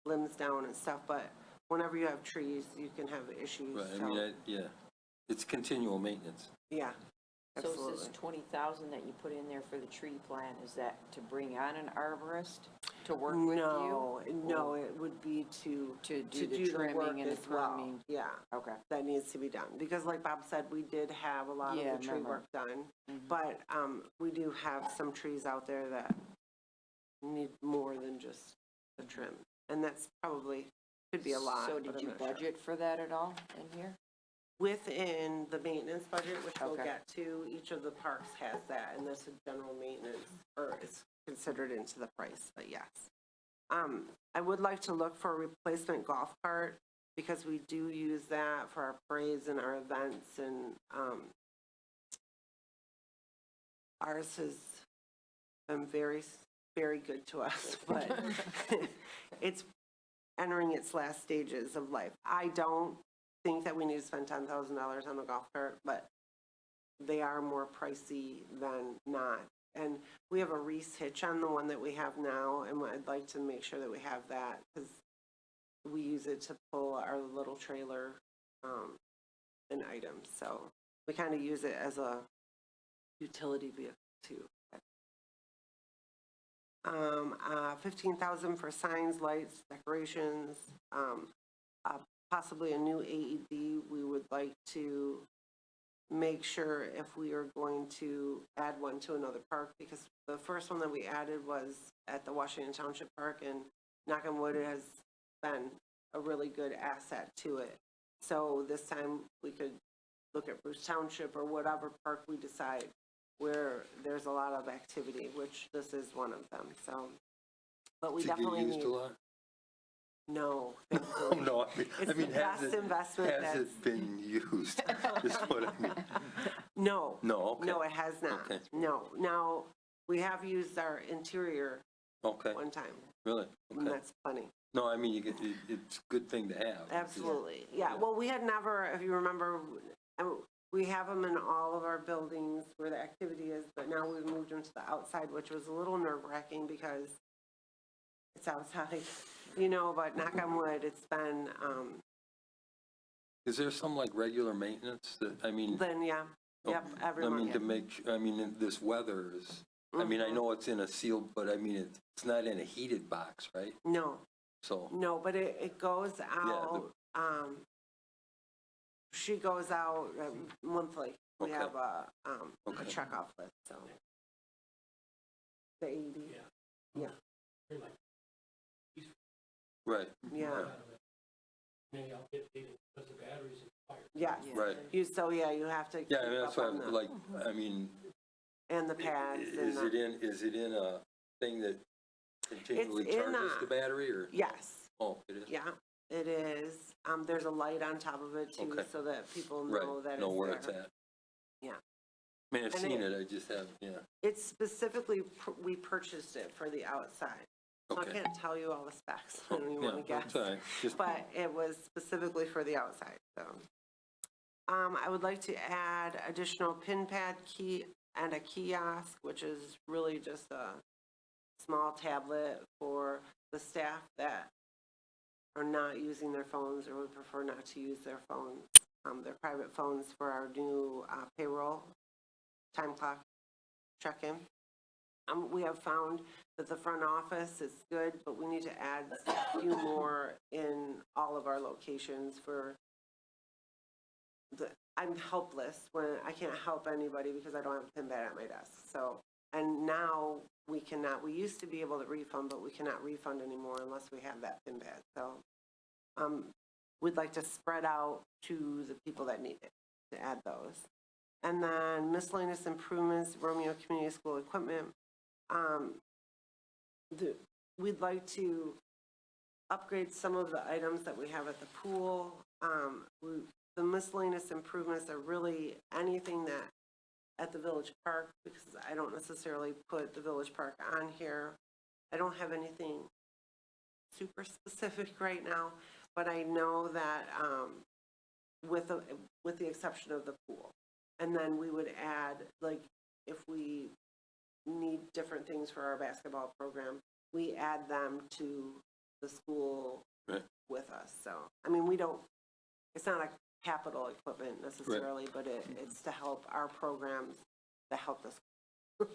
limbs down and stuff, but whenever you have trees, you can have issues. Right, I So, mean, yeah, it's continual maintenance. yeah, So absolutely. is this 20,000 that you put in there for the tree plan, is that to bring on an arborist to work with you? No, it would be to To do the work trimming and the as well. pruning? Yeah, Okay. that needs to be done. Because like Bob said, we did have a lot Yeah, of the tree remember. work done. But we do have some trees out there that need more than just the trim. And that's probably, could be a lot. So but did I'm you not sure. budget for that at all in here? Within the maintenance budget, which we'll Okay. get to, each of the parks has that, and this is general maintenance, or is considered into the price, but yes. I would like to look for a replacement golf cart, because we do use that for our parades and our events, and ours has been very, very good to us, but it's entering its last stages of life. I don't think that we need to spend $10,000 on a golf cart, but they are more pricey than not. And we have a Reese hitch on the one that we have now, and I'd like to make sure that we have that because we use it to pull our little trailer and items. So we kind of use it as a utility vehicle too. 15,000 for signs, lights, decorations, possibly a new AED. We would like to make sure if we are going to add one to another park, because the first one that we added was at the Washington Township Park, and knock on wood, it has been a really good asset to it. So this time we could look at Bruce Township or whatever park we decide where there's a lot of activity, which this is one of them. So, but we Does it get definitely used need. a lot? No, Oh, thankfully. no, It's I mean, the best investment has that's- it been used, is what I mean. No. No, okay. No, it has not. Okay. No. Now, we have used our interior Okay, one time, really? and Okay. that's plenty. No, I mean, it's a good thing to have. Absolutely. Yeah, well, we had never, if you remember, we have them in all of our buildings where the activity is, but now we've moved them to the outside, which was a little nerve-wracking because it's outside, you know, but knock on wood, it's been, Is there some like regular maintenance that, I mean, then, yeah, yep, every I month. mean, to make, I mean, this weather is, I mean, I know it's in a sealed, but I mean, it's not in a heated box, right? No, So, no, but it goes out, she goes out monthly. We Okay. have a Okay. checkoff list, so. The 80, yeah, right, yeah, Maybe I'll get paid because the batteries expired. yes. right. You have to keep Yeah, I mean, that's up why on I'm the, like, I mean, and the pads and is it in a thing that continually It's in charges a- the battery or? yes, Oh, it is? yeah, it is. There's a light on top of it too, Okay. so that people know Right, that know it's where there. it's at. Yeah. I mean, I've And seen it, I just have, yeah. It's specifically, we purchased it for the outside. So I Okay. can't tell you all the specs, I don't even Yeah, want to guess. that's all right. Just, But it was specifically for the outside, so. I would like to add additional pin pad key and a kiosk, which is really just a small tablet for the staff that are not using their phones or would prefer not to use their phones, their private phones for our new payroll time clock check-in. We have found that the front office is good, but we need to add a few more in all of our locations for I'm helpless when I can't help anybody because I don't have a pin pad at my desk. So, and now we cannot, we used to be able to refund, but we cannot refund anymore unless we have that pin pad. So, we'd like to spread out to the people that need it to add those. And then miscellaneous improvements, Romeo Community School equipment. We'd like to upgrade some of the items that we have at the pool. The miscellaneous improvements are really anything that at the Village Park, because I don't necessarily put the Village Park on here. I don't have anything super specific right now, but I know that with the exception of the pool. And then we would add, like, if we need different things for our basketball program, we add them to the school Right. with us. So, I mean, it's not a capital equipment necessarily, but it's to help our programs that help the school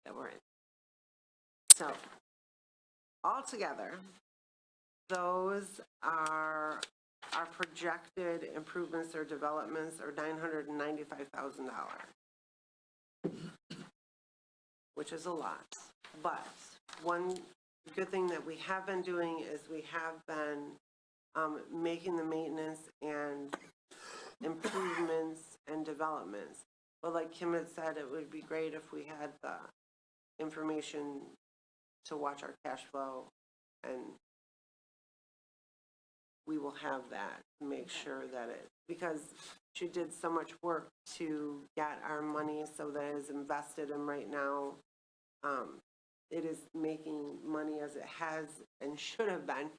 that we're in. So, altogether, those are our projected improvements or developments are $995,000, which is a lot. But one good thing that we have been doing is we have been making the maintenance and improvements and developments. But like Kim had said, it would be great if we had the information to watch our cash flow, and we will have that to make sure that because she did so much work to get our money so that it is invested in right now. It is making money as it has and should have been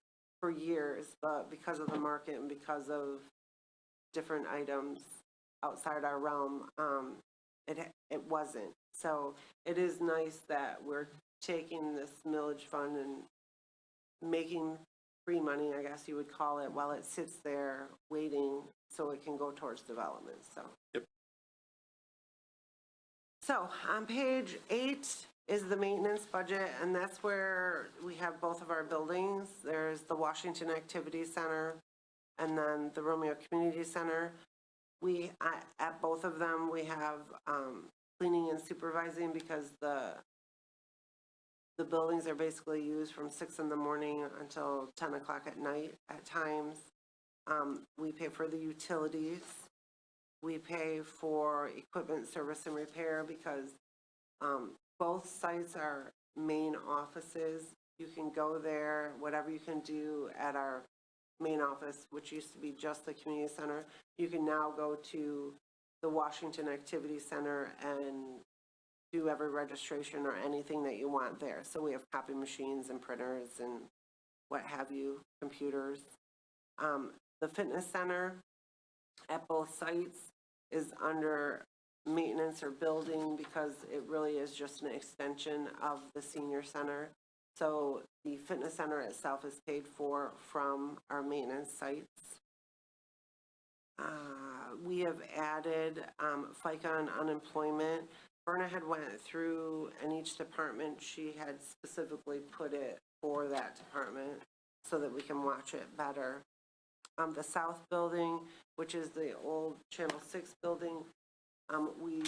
for years, but because of the market and because of different items outside our realm, it wasn't. So it is nice that we're taking this millage fund and making free money, I guess you would call it, while it sits there waiting so it can go towards development, so. Yep. So on page 8 is the maintenance budget, and that's where we have both of our buildings. There's the Washington Activity Center and then the Romeo Community Center. At both of them, we have cleaning and supervising because the buildings are basically used from 6 in the morning until 10 o'clock at night at times. We pay for the utilities. We pay for equipment service and repair because both sites are main offices. You can go there, whatever you can do at our main office, which used to be just the community center. You can now go to the Washington Activity Center and do every registration or anything that you want there. So we have copy machines and printers and what have you, computers. The fitness center at both sites is under maintenance or building because it really is just an extension of the senior center. So the fitness center itself is paid for from our maintenance sites. We have added FICA on unemployment. Berna had went through, and each department, she had specifically put it for that department so that we can watch it better. The south building, which is the old Channel 6 building, we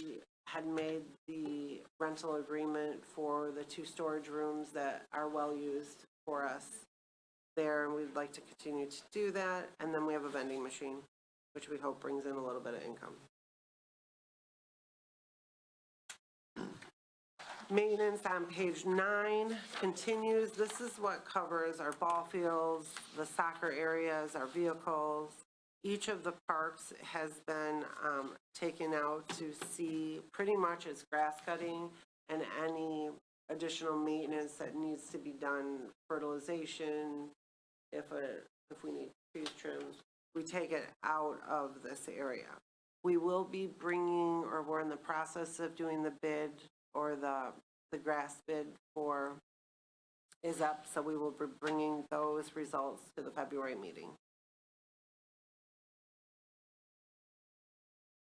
had made the rental agreement for the 2 storage rooms that are well used for us there, and we'd like to continue to do that. And then we have a vending machine, which we hope brings in a little bit of income. Maintenance on page 9 continues. This is what covers our ball fields, the soccer areas, our vehicles. Each of the parks has been taken out to see pretty much its grass cutting and any additional maintenance that needs to be done, fertilization, if we need trees trimmed, we take it out of this area. We will be bringing, or we're in the process of doing the bid, or the grass bid for is up, so we will be bringing those results to the February meeting.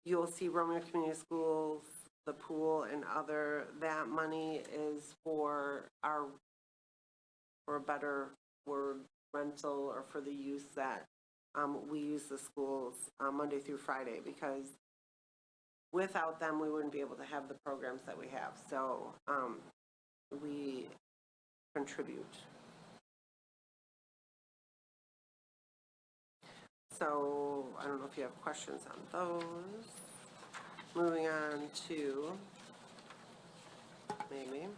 You'll see Romeo Community Schools, the pool, and other, that money is for a better word, rental, or for the use that we use the schools Monday through Friday, because without them, we wouldn't be able to have the programs that we have. So we contribute. So I don't know if you have questions on those. Moving on to maybe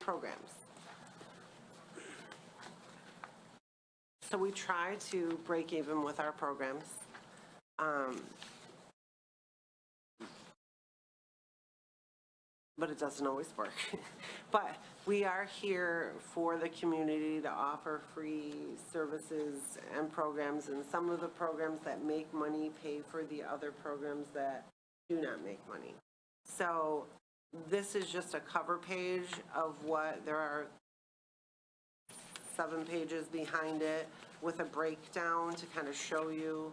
programs. So we try to break even with our programs. But it doesn't always work. But we are here for the community to offer free services and programs, and some of the programs that make money pay for the other programs that do not make money. So this is just a cover page of what, there are 7 pages behind it with a breakdown to kind of show you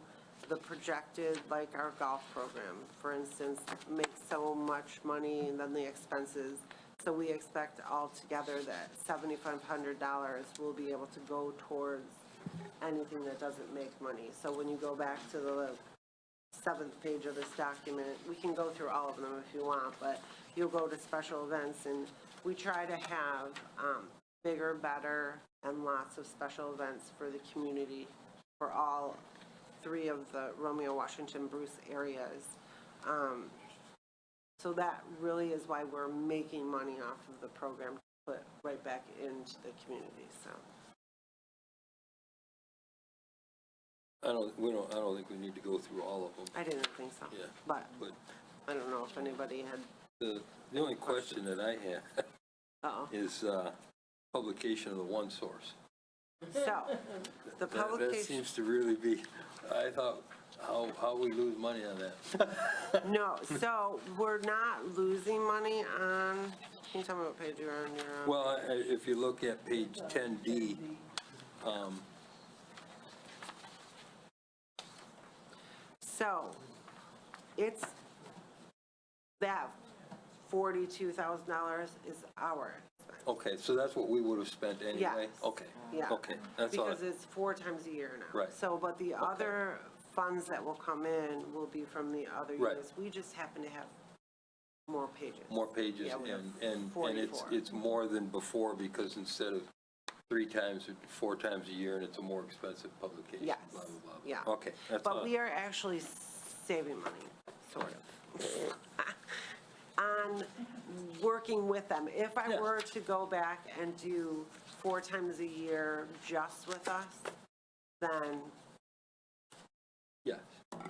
the projected, like our golf program, for instance, makes so much money and then the expenses. So we expect altogether that $7,500 will be able to go towards anything that doesn't make money. So when you go back to the 7th page of this document, we can go through all of them if you want, but you'll go to special events, and we try to have bigger, better, and lots of special events for the community for all 3 of the Romeo, Washington, Bruce areas. So that really is why we're making money off of the program to put right back into the community. So I don't think we need to go through all of them. I didn't think so. Yeah, But but I don't know if anybody had. the only question that I have Uh-oh. is publication of the one source. So the That publication. seems to really be, I thought, how we lose money on that. No, so we're not losing money on. Can you tell me what page you're on? You're on. Well, if you look at page 10D, So it's that $42,000 is our expense. okay, so that's what we would have spent anyway? Yes. Okay, Yeah. okay, that's all. Because it's 4 times a year now. Right. So, but the other funds that will come in will be from the other Right. units. We just happen to have more pages. More pages, Yeah, we have and 44. it's more than before, because instead of 3 times, 4 times a year, and it's a more expensive publication. Yes. Blah, blah, blah. Yeah. Okay, that's all. But we are actually saving money, sort of, on working with them. If I Yeah. were to go back and do 4 times a year just with us, then Yes,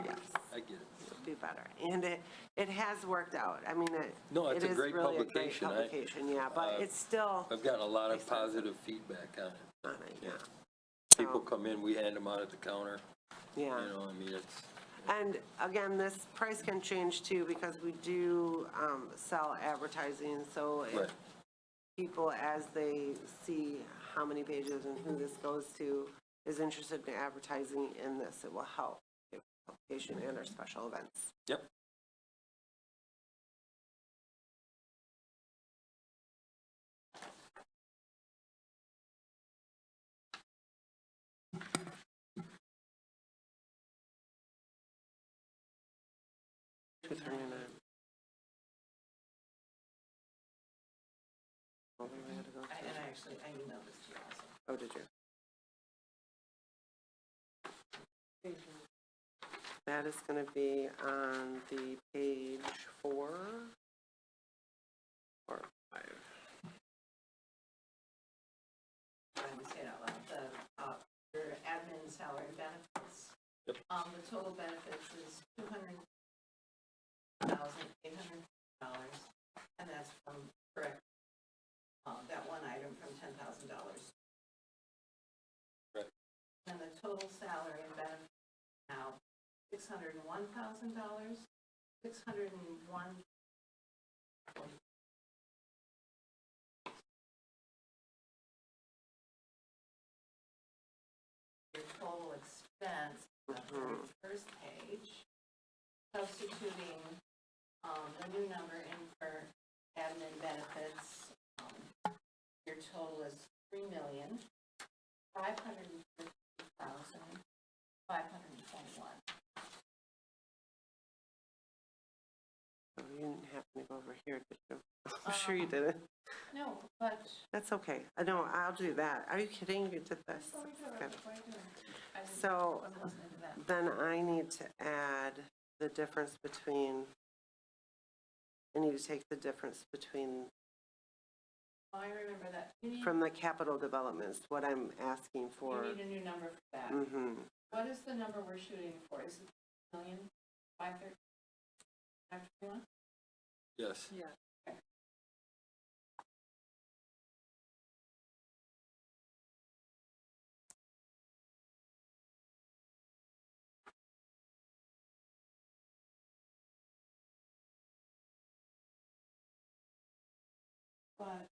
yes, I get it. it would be better. And it has worked out. I mean, No, it's it a is great really publication. a great publication, yeah, but it's still I've gotten a lot of expensive. positive feedback on it. on it, yeah. People So, come in, we hand them out at the counter, you Yeah. know, I mean, it's, And again, this price can change too, because we do sell advertising, so if Right. people, as they see how many pages and who this goes to, is interested in advertising in this, it will help publication and our special events. Yep. $239. Oh, we had to go And through. actually, I emailed this to you also. Oh, did you? That is going to be on the page 4 or 5. I'm saying out loud, your admin salary benefits. Yep. The total benefits is $200,800, and that's from, correct, that one item from $10,000. Right. And the total salary and benefits now, $601,000, 601. Your total expense, on the very first page, substituting the new number in for admin benefits, your total is $3,550,521. Oh, you didn't happen to go over here, did you? I'm sure you didn't. No, but. That's okay. I know, I'll do that. Are you kidding? You did this. What are we doing? Good. What are you doing? I didn't- So wasn't listening to that. then I need to add the difference between, I need to take the difference between, Oh, I remember that. You need, from the capital developments, what I'm asking for. you need a new number for that. Mm-hmm. What is the number we're shooting for? Is it 1,531? Yes. Yeah. But,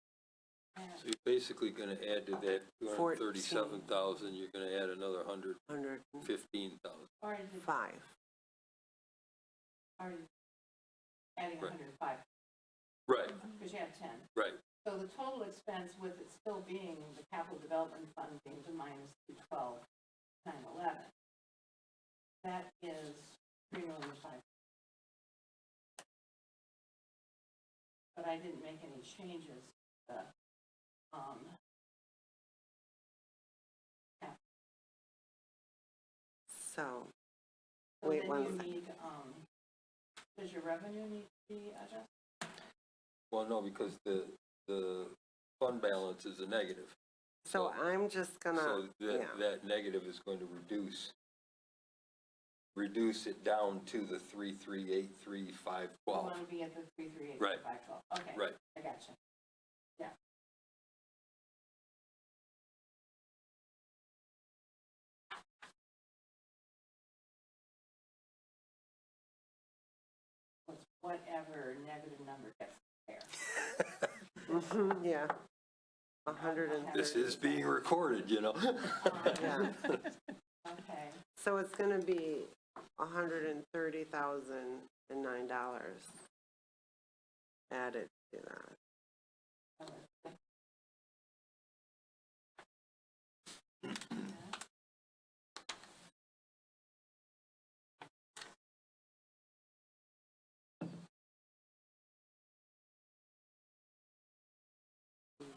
So you're basically going to add to that 237,000, you're going to add another 115,000. 105. already adding Right. 105, Right, because you have 10. right. So the total expense with it still being the capital development fund being the minus 212,911, that is $3,005,000. But I didn't make any changes. So, So wait then one you second. need, does your revenue need to be adjusted? Well, no, because the fund balance is a negative. So I'm just gonna, So yeah. that negative is going to reduce it down to the 3383512. You want to be at the 338, Right. 512. Okay. Right. I got you. Yeah. Whatever negative number gets there. Mhm, yeah. 130. This is being recorded, you know. Yeah. Okay. So it's gonna be $130,009 added to that.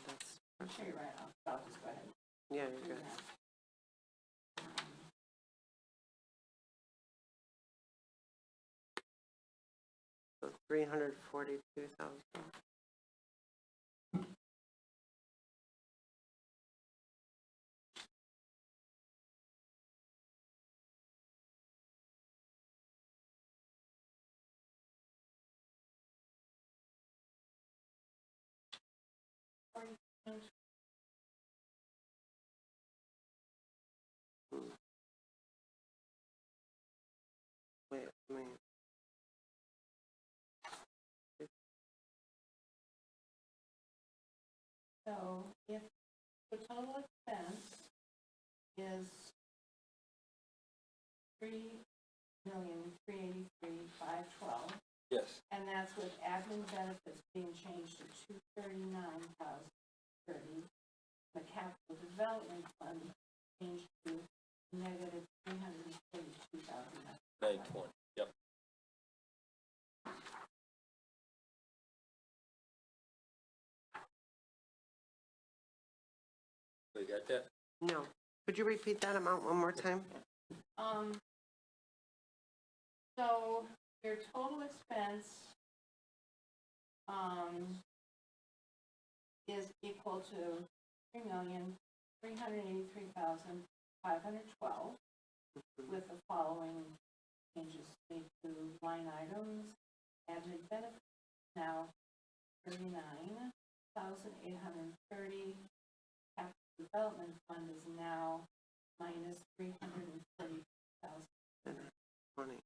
That's, I'm sure you're right. I'll just go ahead and yeah, do you're good. that. So 342,000. Wait, wait. So if the total expense is $3,383,512, Yes, and that's with admin benefits being changed to $239,030, the capital development fund changed to negative $332,000. 920, yep. We got that? No. Could you repeat that amount one more time? So your total expense, is equal to $3,383,512 with the following changes made to line items. Admin benefits now $39,830. Capital development fund is now minus $330,000. 20.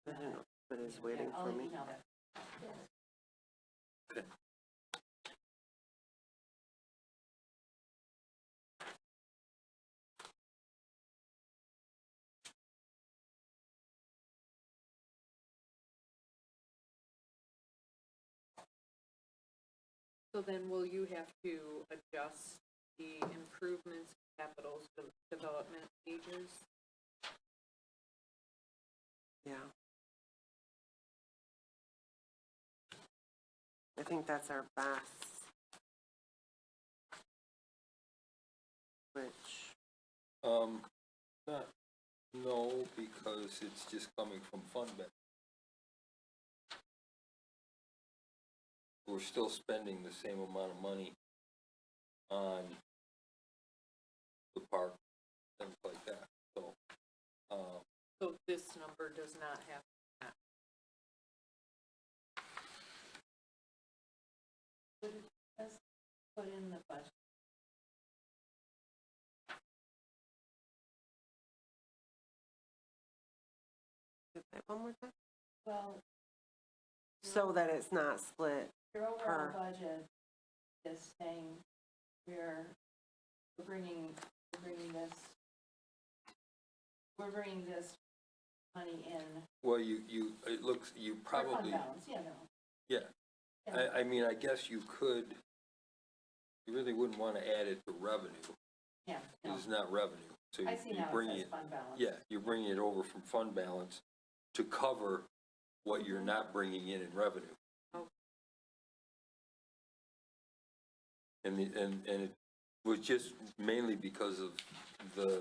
I don't know, but it's waiting I'll for me. email that. Okay. So then will you have to adjust the improvements, capitals, development pages? Yeah. I think that's our best. Which, No, because it's just coming from fund balance. We're still spending the same amount of money on the park, things like that, so, So this number does not have that. Let's put in the budget. one more time? Well, So that it's not split. your overall Per. budget is saying we're bringing this money in. well, it looks, you For fund probably, balance, yeah, no. yeah. Yeah. I mean, I guess you could, you really wouldn't want to add it to revenue, Yeah, no. because it's not revenue. So I see you now bring it says it, fund balance. yeah, you're bringing it over from fund balance to cover what you're not bringing in revenue. Oh. And it was just mainly because of the,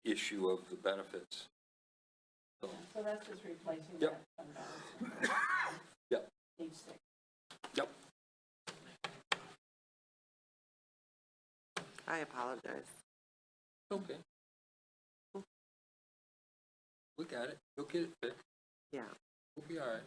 issue of the benefits. So, So that's just replacing Yep. that fund balance. Yep. Page 6. yep, I apologize. okay. We got it. You'll get it fixed. Yeah. We'll be all right.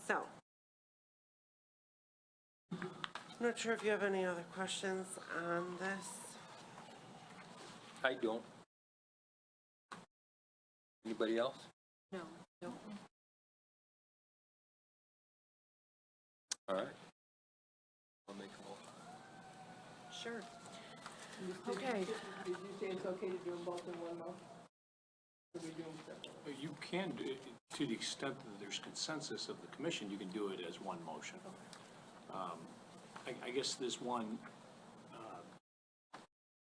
So. I'm not sure if you have any other questions on this. I don't. Anybody else? No, no. All right. I'll make a motion. Sure. Okay. Did you say it's okay to do them both in one month? Or we do them separately? You can, to the extent that there's consensus of the commission, you can do it as one motion. I guess there's one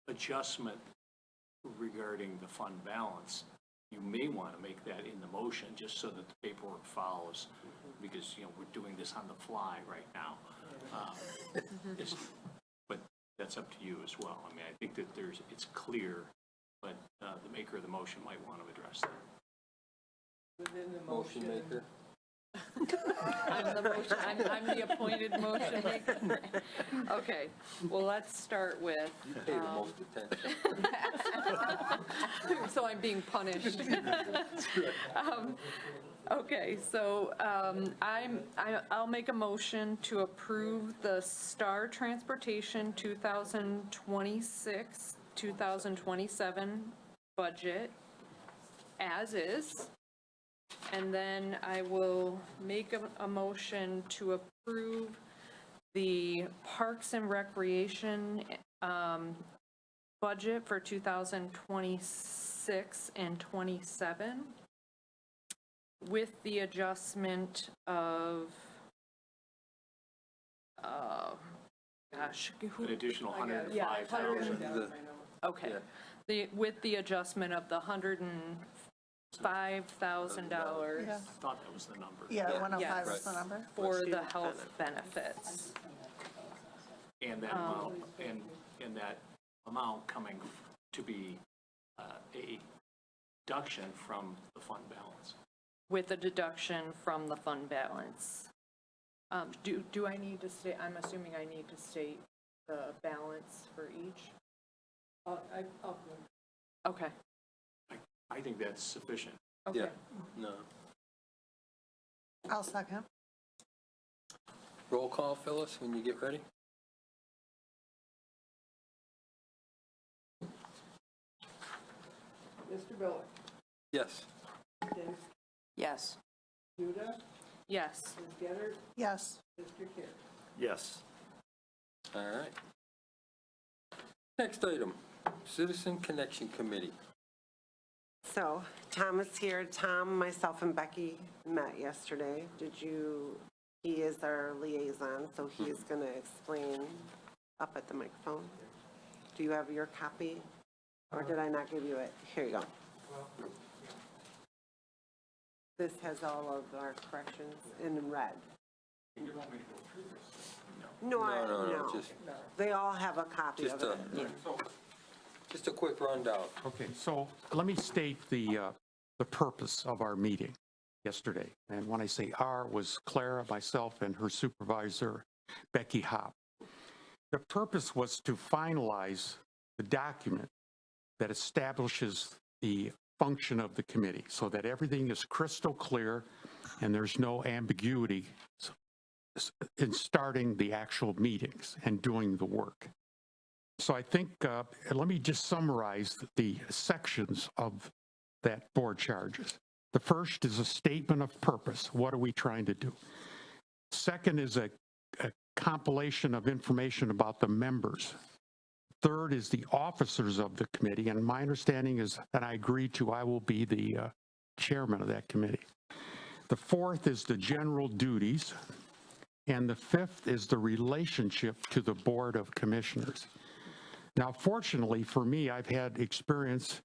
adjustment regarding the fund balance, you may want to make that in the motion, just so that the paperwork follows, because, we're doing this on the fly right now. But that's up to you as well. I mean, I think that it's clear, but the maker of the motion might want to address that. Within the Motion maker? I'm the appointed motion maker. Okay, well, let's start with, You pay the most attention. so I'm being punished. Okay, so I'll make a motion to approve the Star Transportation 2026, 2027 budget as is. And then I will make a motion to approve the Parks and Recreation budget for 2026 and 27 with the adjustment of, gosh, An additional I got it. Yeah, 105,000. I know. okay. With the adjustment of the $105,000 I thought that was the number. Yeah, 105 Yes. is the number. for the health benefits. And that amount, and that amount coming to be a deduction from the fund balance. With a deduction from the fund balance. Do I need to state, I'm assuming I need to state the balance for each? I'll Okay, I think that's sufficient. okay. Yeah, no. I'll second. Roll call, Phyllis, when you get ready. Mr. Billick, Yes. Ms. Yes. Judah, Yes, Ms. Getter, Yes. Mr. Carey. Yes. All right. Next item, Citizen Connection Committee. So Tom is here. Tom, myself, and Becky met yesterday. He is our liaison, so he is going to explain up at the microphone. Do you have your copy? Or did I not give you it? Here you go. This has all of our corrections in red. You want me to go through this? No, No, just They all have a copy of a, it. just a quick rundown. Okay, so let me state the purpose of our meeting yesterday. And when I say our, was Clara, myself, and her supervisor, Becky Hopp. The purpose was to finalize the document that establishes the function of the committee so that everything is crystal clear and there's no ambiguity in starting the actual meetings and doing the work. So I think, let me just summarize the sections of that board charges. The first is a statement of purpose. What are we trying to do? Second is a compilation of information about the members. Third is the officers of the committee, and my understanding is, and I agree to, I will be the chairman of that committee. The fourth is the general duties, and the fifth is the relationship to the Board of Commissioners. Now, fortunately for me, I've had experience,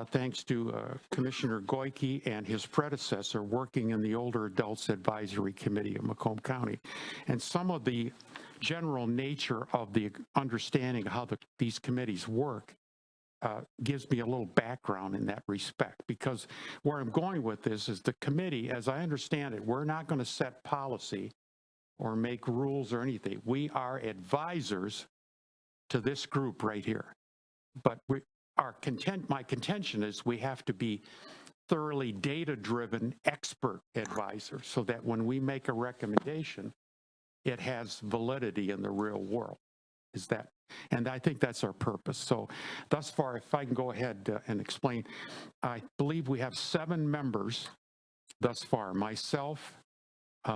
thanks to Commissioner Goyke and his predecessor, working in the Older Adults Advisory Committee of Macomb County. And some of the general nature of the understanding of how these committees work gives me a little background in that respect, because where I'm going with this is the committee, as I understand it, we're not going to set policy or make rules or anything. We are advisors to this group right here. But my contention is we have to be thoroughly data-driven expert advisors so that when we make a recommendation, it has validity in the real world. And I think that's our purpose. So thus far, if I can go ahead and explain, I believe we have 7 members thus far. Myself,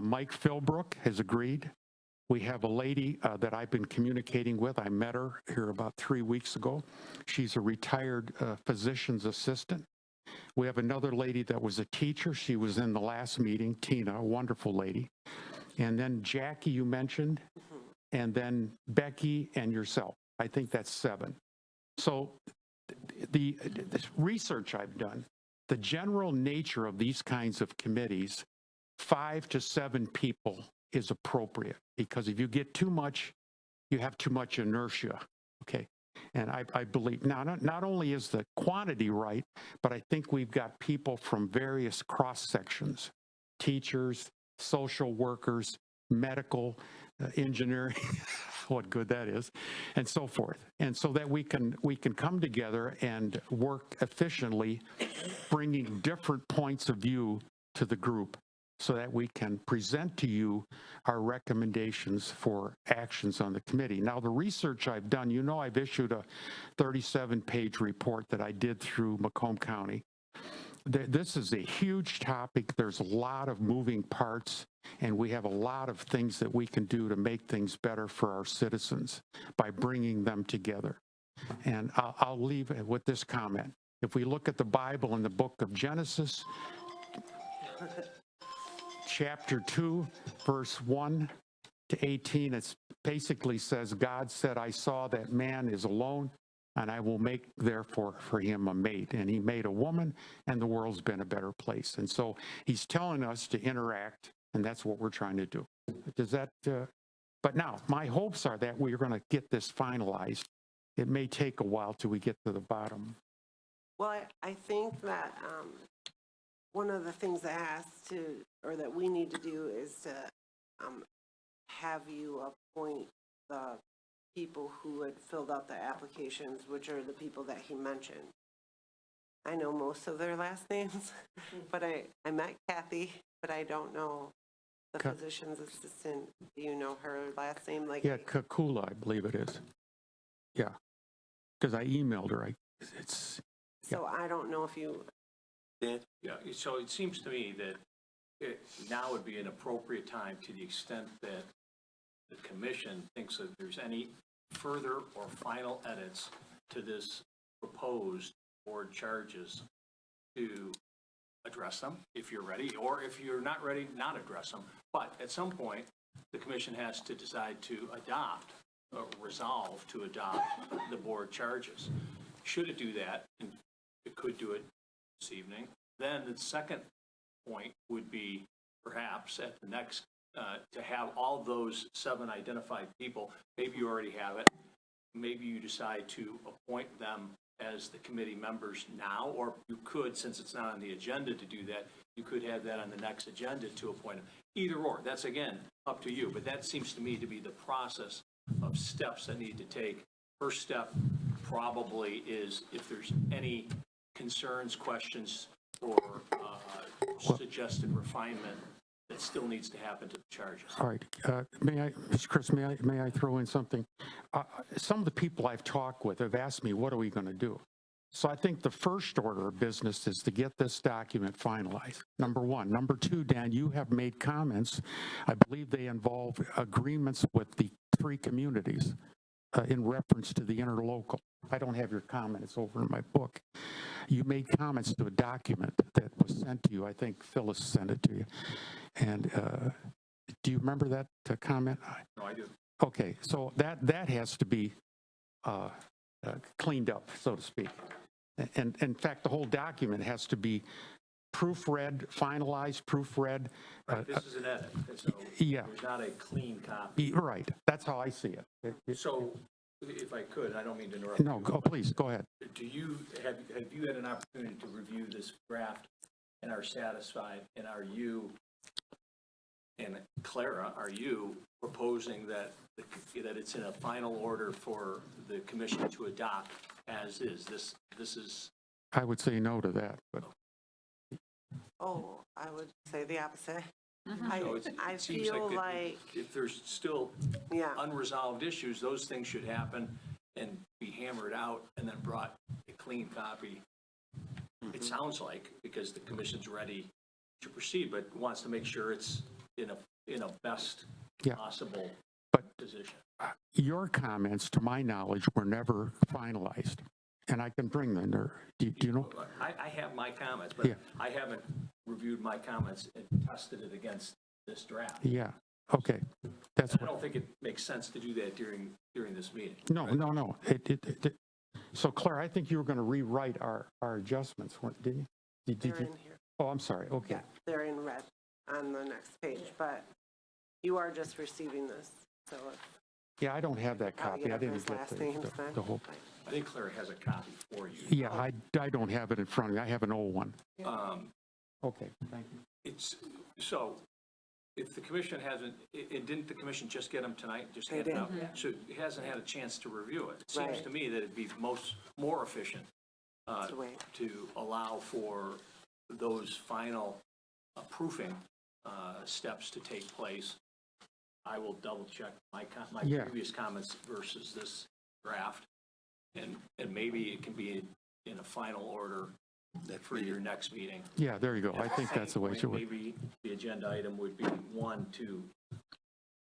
Mike Philbrook has agreed. We have a lady that I've been communicating with. I met her here about 3 weeks ago. She's a retired physician's assistant. We have another lady that was a teacher. She was in the last meeting, Tina, a wonderful lady. And then Jackie, you mentioned, and then Becky and yourself. I think that's 7. So the research I've done, the general nature of these kinds of committees, 5 to 7 people is appropriate, because if you get too much, you have too much inertia, okay? And I believe, now, not only is the quantity right, but I think we've got people from various cross-sections, teachers, social workers, medical, engineering, what good that is, and so forth. And so that we can come together and work efficiently, bringing different points of view to the group, so that we can present to you our recommendations for actions on the committee. Now, the research I've done, you know, I've issued a 37-page report that I did through Macomb County. This is a huge topic. There's a lot of moving parts, and we have a lot of things that we can do to make things better for our citizens by bringing them together. And I'll leave it with this comment. If we look at the Bible in the book of Genesis, chapter 2, verse 1 to 18, it basically says, God said, I saw that man is alone, and I will make, therefore, for him a mate. And he made a woman, and the world's been a better place. And so he's telling us to interact, and that's what we're trying to do. Does that, but now, my hopes are that we're going to get this finalized. It may take a while till we get to the bottom. Well, I think that one of the things that has to, or that we need to do, is to have you appoint the people who had filled out the applications, which are the people that he mentioned. I know most of their last names, but I met Kathy, but I don't know the physician's assistant. Do you know her last name? Like, Yeah, Kakula, I believe it is. Yeah, because I emailed her. so I don't know if you, Dan? Yeah, so it seems to me that now would be an appropriate time, to the extent that the commission thinks that there's any further or final edits to this proposed board charges, to address them if you're ready, or if you're not ready, not address them. But at some point, the commission has to decide to adopt, or resolve to adopt the board charges. Should it do that, and it could do it this evening, then the second point would be perhaps at the next, to have all those 7 identified people. Maybe you already have it. Maybe you decide to appoint them as the committee members now, or you could, since it's not on the agenda to do that, you could have that on the next agenda to appoint them. Either or, that's again up to you, but that seems to me to be the process of steps that need to take. First step probably is if there's any concerns, questions, or suggested refinement that still needs to happen to the charges. All right, Mr. Chris, may I throw in something? Some of the people I've talked with have asked me, what are we going to do? So I think the first order of business is to get this document finalized, number one. Number two, Dan, you have made comments. I believe they involve agreements with the 3 communities in reference to the interlocal. I don't have your comment, it's over in my book. You made comments to a document that was sent to you. I think Phyllis sent it to you. And do you remember that comment? No, I do. Okay, so that has to be cleaned up, so to speak. And in fact, the whole document has to be proofread, finalized, proofread. Right, this is an edit, so Yeah. there's not a clean copy. Right, that's how I see it. So, if I could, I don't mean to interrupt No, you. please, go ahead. Do you, have you had an opportunity to review this draft and are satisfied, and are you, and Clara, are you proposing that it's in a final order for the commission to adopt as is? This is, I would say no to that, but oh, I would say the opposite. so I it seems feel that like, if there's still yeah, unresolved issues, those things should happen and be hammered out and then brought a clean copy. It sounds like, because the commission's ready to proceed, but wants to make sure it's in a best Yeah. possible But- position. your comments, to my knowledge, were never finalized. And I can bring them there. Do you know? I have my comments, Yeah. but I haven't reviewed my comments and tested it against this draft. Yeah, okay. That's I what, don't think it makes sense to do that during this meeting. no. So Claire, I think you were going to rewrite our adjustments, didn't you? Did They're you? in here. Oh, I'm sorry, okay. Yeah, they're in red on the next page, but you are just receiving this, so Yeah, I don't have that I'll copy. get I up didn't his get last names then. the whole. I think Claire has a copy for you. Yeah, I don't have it in front of me. I have an old one. Okay, thank you. It's, so, if the commission hasn't, didn't the commission just get them tonight, just They hand it did. out? So it hasn't had a chance to review it. It seems Right. to me that it'd be more efficient To wait. to allow for those final proofing steps to take place. I will double check my Yeah. previous comments versus this draft, and maybe it can be in a final order for your next meeting. Yeah, there you go. I think that's the way it should work. Maybe the agenda item would be, one, to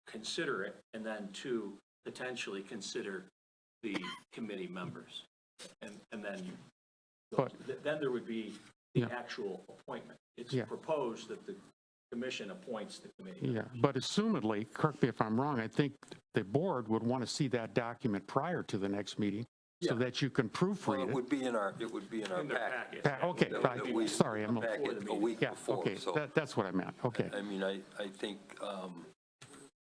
consider it, and then two, potentially consider the committee members. And then, But- then there would be the Yeah. actual appointment. It's Yeah. proposed that the commission appoints the committee. Yeah, but assumedly, correct me if I'm wrong, I think the board would want to see that document prior to the next meeting so Yeah. that you can Well, proofread it it. would be in our In their packet. packet. Okay, That- right. that we Sorry, I'm, packet a week yeah, before, okay, so. that's what I meant, okay. I mean, I think,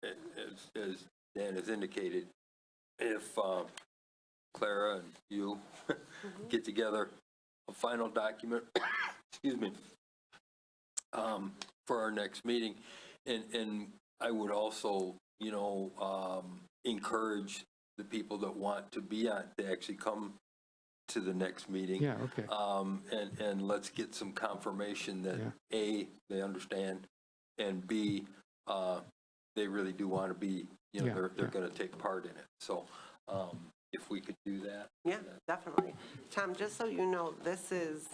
as Dan has indicated, if Clara and you get together a final document, excuse me, for our next meeting, and I would also, encourage the people that want to be on, to actually come to the next meeting. Yeah, okay. And let's get some confirmation that, Yeah. A, they understand, and B, they really do want to be, Yeah, they're yeah. going to take part in it. So if we could do that. Yeah, definitely. Tom, just so you know, this is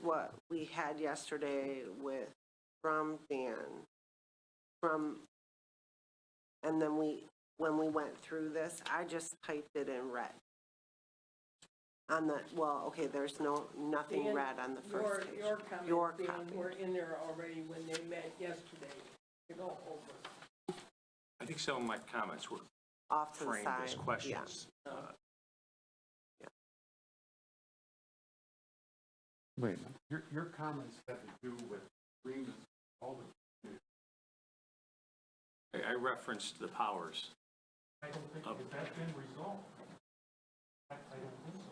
what we had yesterday from Dan, and then when we went through this, I just typed it in red. Okay, there's nothing Dan, red on the first page. Your comments, Dan, copy. were in there already when they met yesterday to go over. I think some of my comments were Off to the framed side. as questions. Wait a minute. Your comments have to do with agreements, all the, I referenced the powers. I don't think, has that been resolved? I don't think so.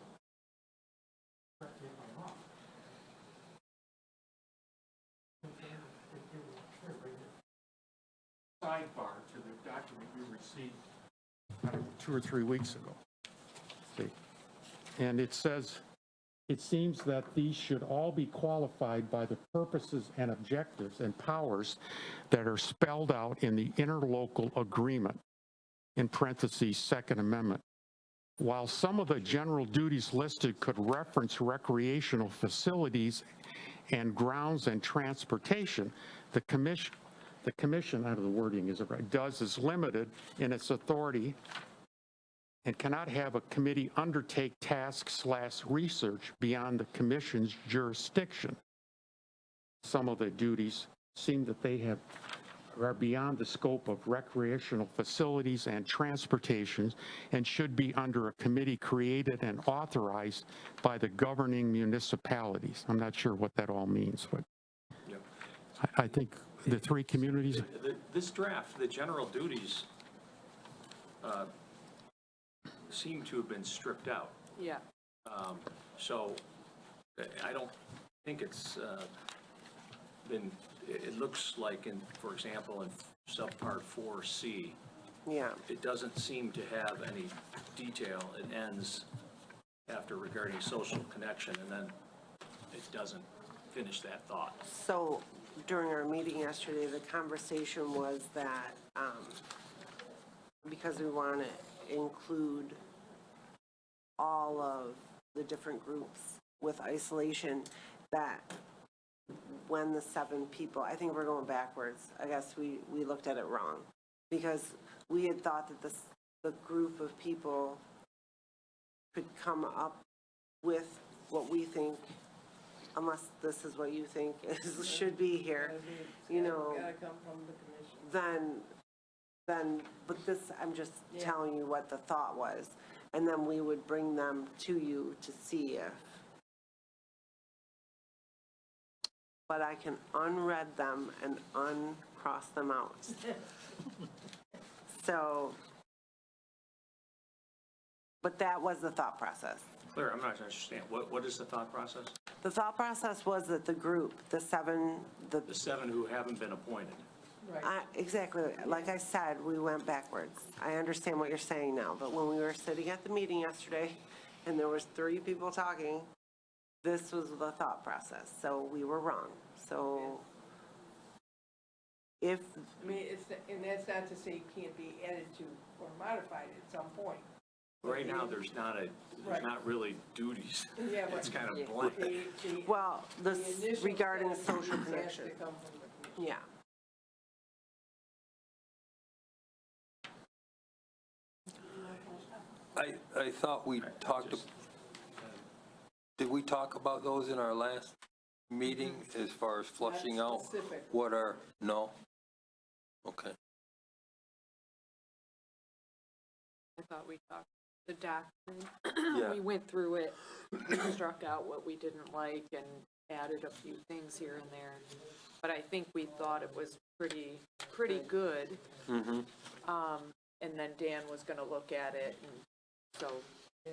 Correct me if I'm wrong. Sidebar to the document you received, I don't know, 2 or 3 weeks ago. See, and it says, it seems that these should all be qualified by the purposes and objectives and powers that are spelled out in the interlocal agreement, in parentheses, Second Amendment. While some of the general duties listed could reference recreational facilities and grounds and transportation, the commission, I don't know the wording is right, is limited in its authority and cannot have a committee undertake tasks/research beyond the commission's jurisdiction. Some of the duties seem that are beyond the scope of recreational facilities and transportations and should be under a committee created and authorized by the governing municipalities. I'm not sure what that all means, but Yep. I think the 3 communities, This draft, the general duties seem to have been stripped out. Yeah. So I don't think it's been, it looks like for example, in subpart 4C, Yeah, it doesn't seem to have any detail. It ends after regarding social connection, and then it doesn't finish that thought. so during our meeting yesterday, the conversation was that, because we want to include all of the different groups with isolation, that when the 7 people, I think we're going backwards. I guess we looked at it wrong. Because we had thought that the group of people could come up with what we think, unless this is what you think should be here, Gotta come from the commission. then, but this, I'm just telling you what the thought was. And then we would bring them to you to see if. But I can unread them and uncross them out. So, but that was the thought process. Claire, I'm not understanding. What is the thought process? The thought process was that the group, the 7, The 7 who haven't been appointed. Right. exactly, like I said, we went backwards. I understand what you're saying now, but when we were sitting at the meeting yesterday and there was 3 people talking, this was the thought process, so we were wrong. So if, I mean, and that's not to say it can't be added to or modified at some point. Right now, there's not Right. really duties. Yeah, It's right. kind of Yeah. blank. well, The this initial regarding step social has connection. to come from the commission. Yeah. I thought we talked, did we talk about those in our last meeting as far as flushing Not out specific. what are, no? Okay. I thought we talked the document. Yeah. We went through it, struck out what we didn't like and added a few things here and there. But I think we thought it was pretty good. Mm-hmm. And then Dan was gonna look at it, and so, Yeah.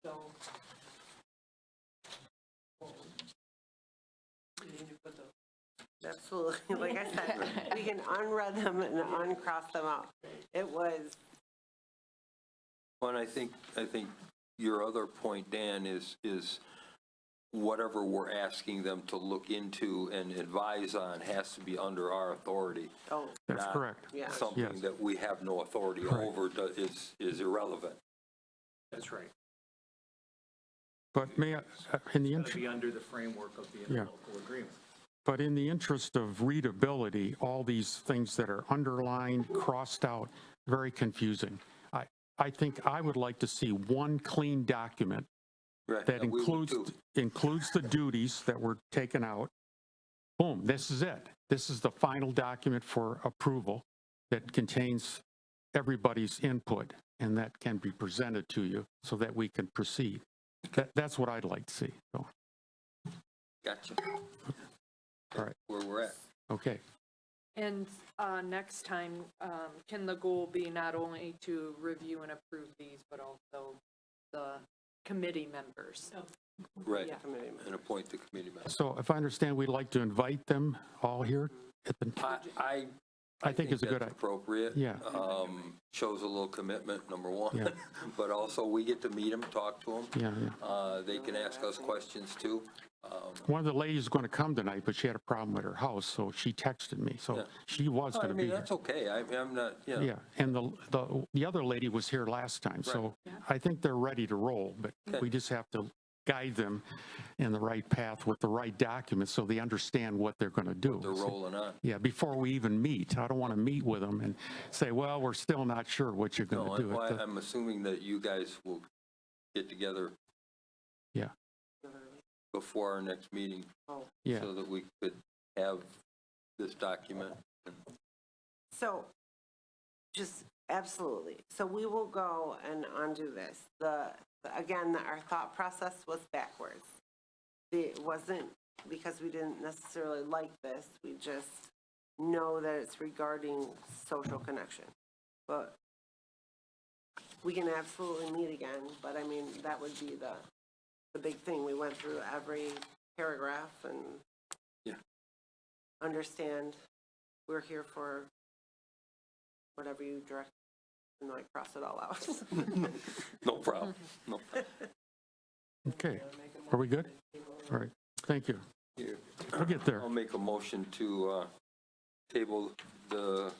So. You need to put the Absolutely. Like I said, we can unread them and uncross them out. It was, Well, and I think your other point, Dan, is whatever we're asking them to look into and advise on has to be under our authority. oh, That's Not correct. yeah. Something Yes. that we have no authority Right. over is irrelevant. That's right. But may I, in the It's got to interest, be under the framework of the Yeah. interlocal agreement. but in the interest of readability, all these things that are underlined, crossed out, very confusing. I think I would like to see one clean document Right. that And we would too. includes the duties that were taken out. Boom, this is it. This is the final document for approval that contains everybody's input, and that can be presented to you so that we can proceed. That's what I'd like to see. So, Gotcha. all right, Where we're at. okay. and next time, can the goal be not only to review and approve these, but also the committee members? Right. Yeah. Committee member. And appoint the committee members. So if I understand, we'd like to invite them all here at the, I think it's a good that's idea. appropriate. Yeah. Shows a little commitment, number one. Yeah. But also, we get to meet them, talk to them. Yeah. They can ask us questions too. One of the ladies is going to come tonight, but she had a problem with her house, so she texted me. So Yeah. she was I going to be mean, here. that's okay. I'm not, you know. Yeah, and the other lady was here last time, so I think they're ready to roll, but Okay. we just have to guide them in the right path with the right documents so they understand what they're going to do. They're rolling on. Yeah, before we even meet. I don't want to meet with them and say, well, we're still not sure what you're No, going to do. I'm assuming that you guys will get together Yeah, before our next meeting yeah. so that we could have this document. So, just absolutely. So we will go and undo this. Again, our thought process was backwards. It wasn't because we didn't necessarily like this. We just know that it's regarding social connection. But we can absolutely meet again, but I mean, that would be the big thing. We went through every paragraph and Yeah. understand we're here for whatever you direct, and like cross it all out. No problem. No. Okay, are we good? All right, thank you. Here. We'll get there. I'll make a motion to table the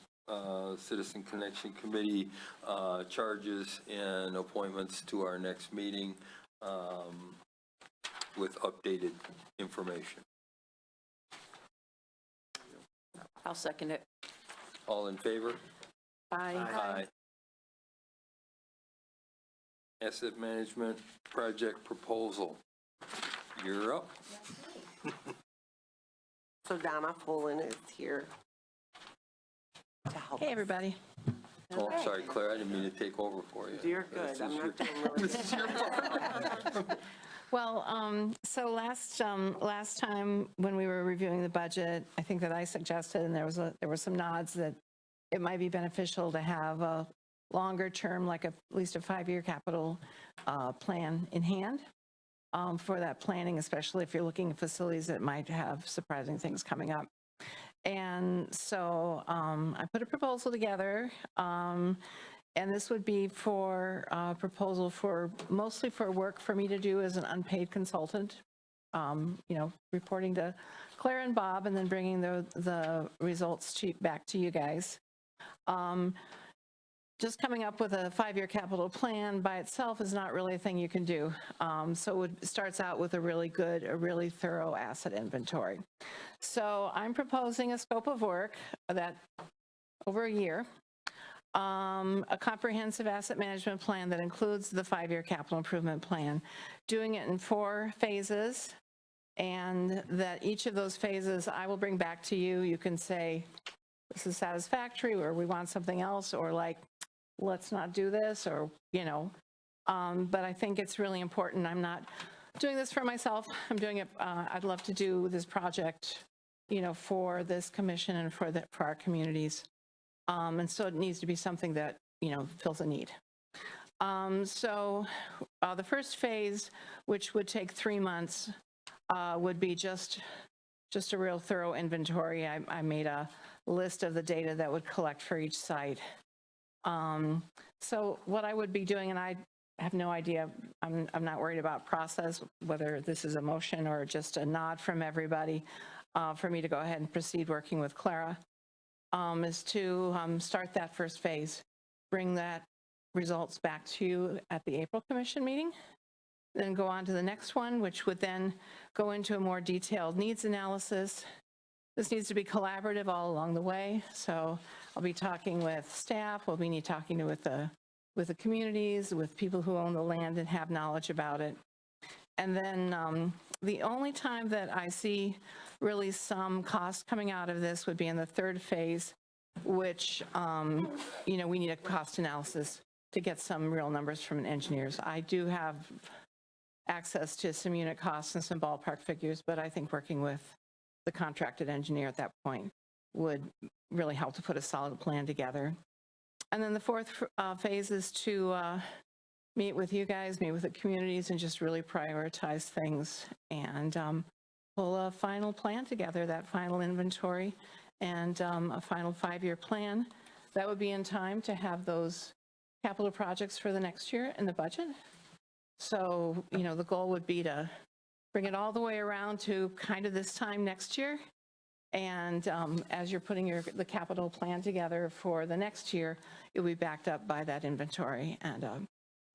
Citizen Connection Committee charges and appointments to our next meeting with updated information. I'll second it. All in favor? Aye. Aye. Asset Management Project Proposal. You're up. So Donna Poland is here to help. Hey, us. everybody. Oh, I'm sorry, Claire, I didn't mean to take over for you. You're good, I'm not doing really good. Well, so last time when we were reviewing the budget, I think that I suggested, and there were some nods that it might be beneficial to have a longer term, like at least a 5-year capital plan in hand for that planning, especially if you're looking at facilities that might have surprising things coming up. And so I put a proposal together, and this would be for a proposal for mostly for work for me to do as an unpaid consultant, reporting to Claire and Bob and then bringing the results back to you guys. Just coming up with a 5-year capital plan by itself is not really a thing you can do. So it starts out with a really thorough asset inventory. So I'm proposing a scope of work that over a year, a comprehensive asset management plan that includes the 5-year capital improvement plan, doing it in 4 phases, and that each of those phases I will bring back to you. You can say, this is satisfactory, or we want something else, or like, let's not do this, or, but I think it's really important. I'm not doing this for myself. I'm doing it, I'd love to do this project, for this commission and for our communities. And so it needs to be something that, fills a need. So the first phase, which would take 3 months, would be just a real thorough inventory. I made a list of the data that would collect for each site. So what I would be doing, and I have no idea, I'm not worried about process, whether this is a motion or just a nod from everybody for me to go ahead and proceed working with Clara, is to start that first phase, bring that results back to you at the April Commission meeting, then go on to the next one, which would then go into a more detailed needs analysis. This needs to be collaborative all along the way. So I'll be talking with staff, we'll be talking with the communities, with people who own the land and have knowledge about it. And then the only time that I see really some cost coming out of this would be in the 3rd phase, which, we need a cost analysis to get some real numbers from engineers. I do have access to some unit costs and some ballpark figures, but I think working with the contracted engineer at that point would really help to put a solid plan together. And then the 4th phase is to meet with you guys, meet with the communities, and just really prioritize things and pull a final plan together, that final inventory, and a final 5-year plan. That would be in time to have those capital projects for the next year in the budget. So, the goal would be to bring it all the way around to kind of this time next year. And as you're putting the capital plan together for the next year, it will be backed up by that inventory and a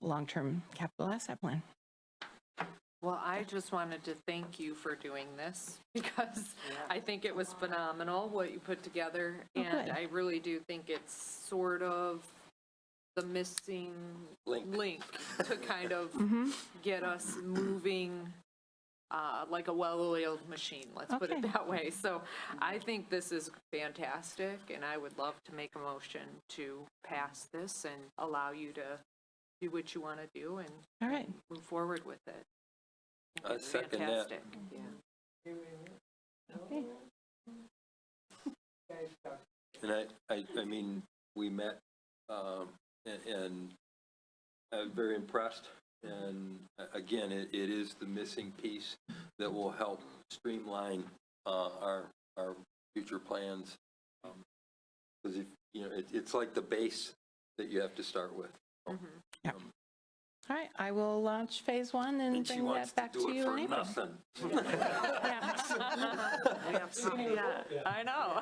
long-term capital asset plan. Well, I just wanted to thank you for doing this because I think it was phenomenal what you put together. And good. I really do think it's sort of the missing link to kind of get us moving like a well-oiled machine, let's put it that way. So I think this is fantastic, and I would love to make a motion to pass this and allow you to do what you want to do and All right. move forward with it. I second that. Fantastic. Yeah. Okay. And I mean, we met, and I was very impressed. And again, it is the missing piece that will help streamline our future plans. Because it's like the base that you have to start with. Yeah. All right, I will launch phase 1 and And she bring wants that back to to do it you for in April. nothing. Yeah. I know.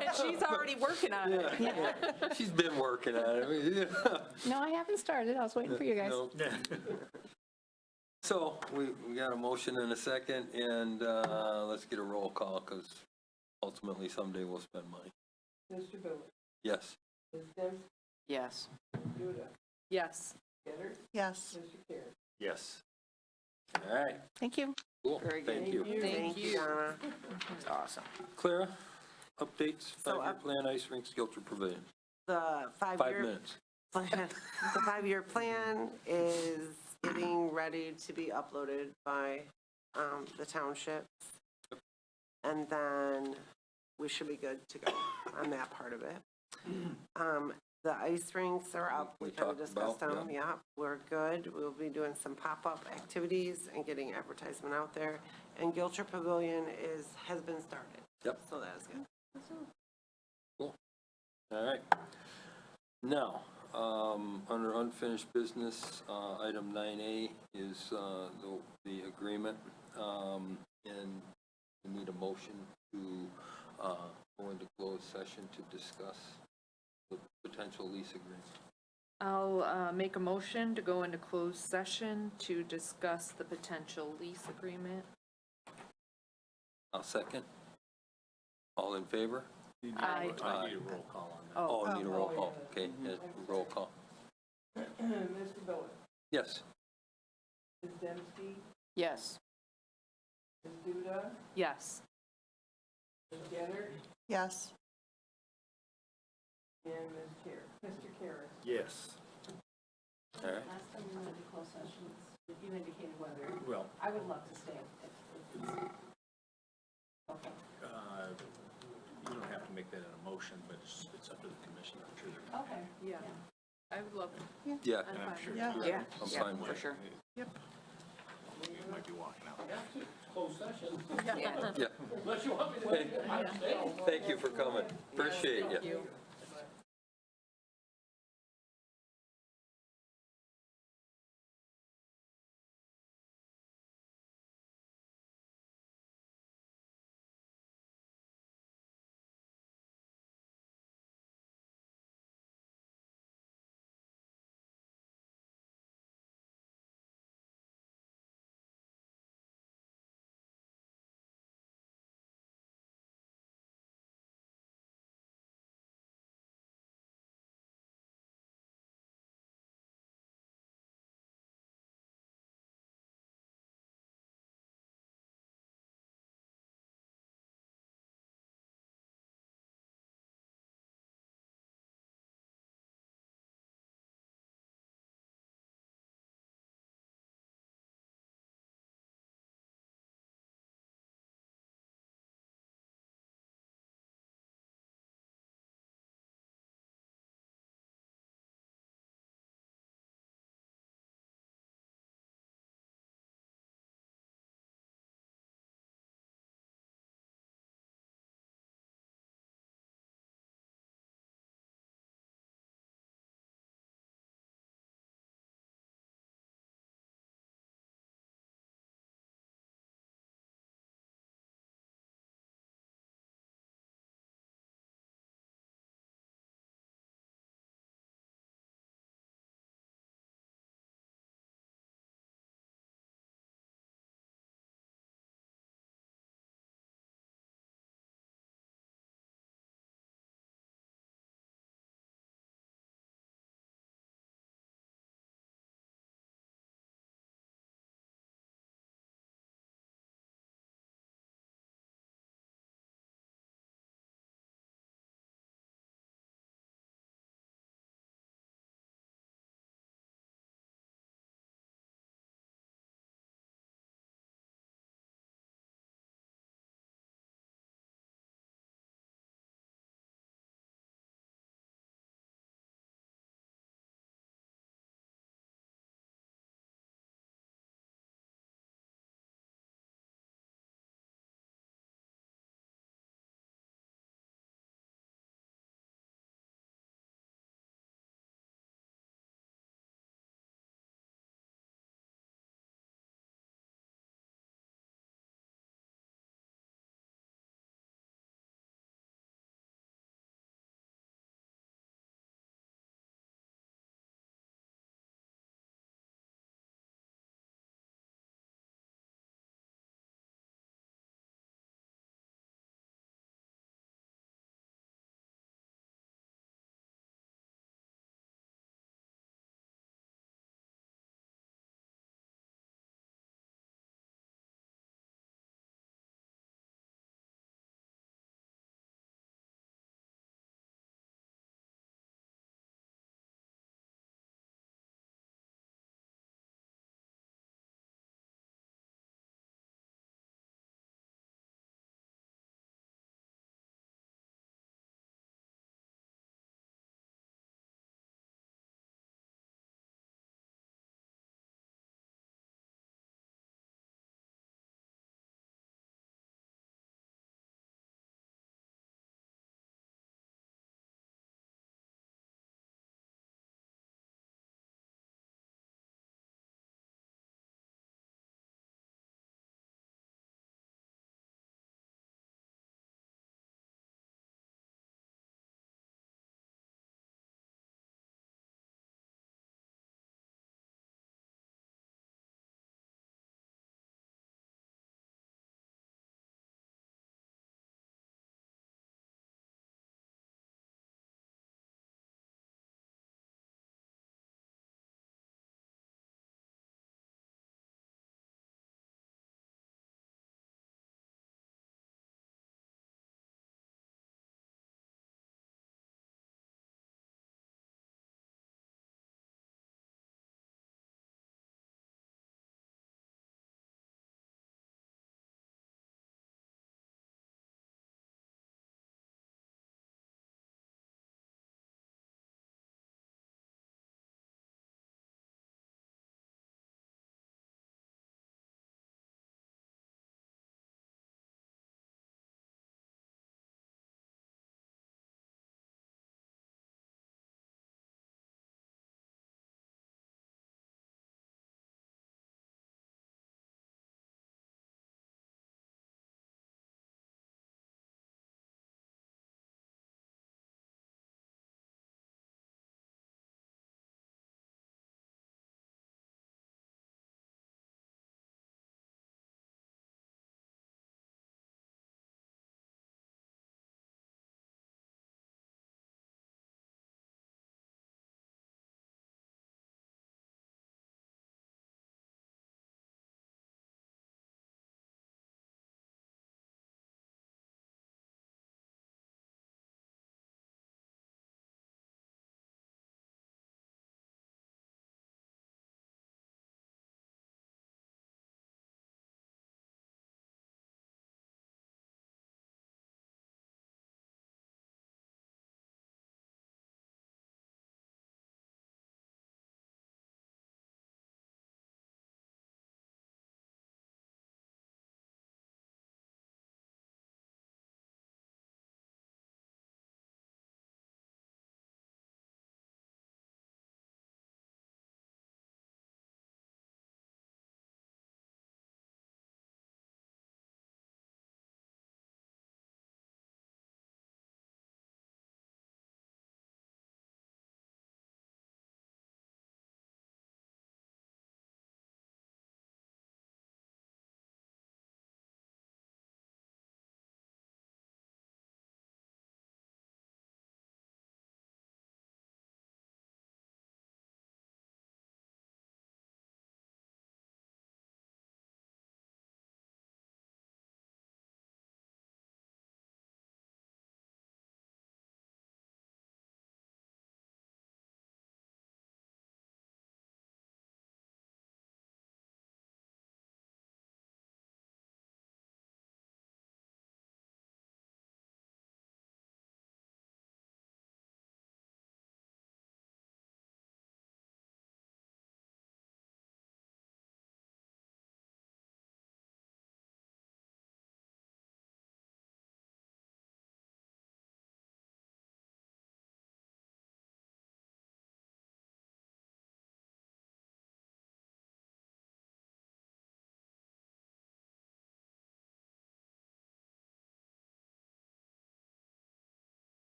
And she's already working on it. Yeah. She's been working on it. No, I haven't started. I was waiting for you guys. No. So we got a motion and a second, and let's get a roll call because ultimately someday we'll spend money. Mr. Billy? Yes. Ms. Dempsey? Yes. Ms. Duda? Yes. Getter? Yes. Mr. Carey? Yes. All right. Thank you. Cool. Very good. Thank you. Thank you. Donna. That's awesome. Clara, updates, So 5-year plan, ice rink, Skelter Pavilion. the 5 5-year, minutes. the 5-year plan is getting ready to be uploaded by the township. And then we should be good to go on that part of it. The ice rinks are up. We We kind of talked discussed about, them. Yeah, we're good. We'll be doing some pop-up activities and getting advertisement out there. And Gilcher Pavilion has been started. Yep. So that is good. Cool. All right. Now, under unfinished business, item 9A is the agreement. And we need a motion to go into closed session to discuss the potential lease agreement. I'll make a motion to go into closed session to discuss the potential lease agreement. I'll second. All in favor? Aye. I need a roll call on that. Oh, need a roll call. Okay, roll call. Mr. Billy? Yes. Ms. Dembski? Yes. Ms. Duda? Yes. Ms. Gennert? Yes. And Mr. Karas? Yes. All right. Last time we went into closed sessions, you indicated whether, Well, I would love to stay if it's, okay. you don't have to make that an emotion, but it's up to the commission. I'm sure they're. Okay. Yeah. I would love it. Yeah, I'm And I'm fine. sure. Yeah, I'm yeah, fine with for it. sure. You might be walking out. Closed session. Yeah. Yeah. Unless you want me to. Thank you for coming. Appreciate you. Thank you.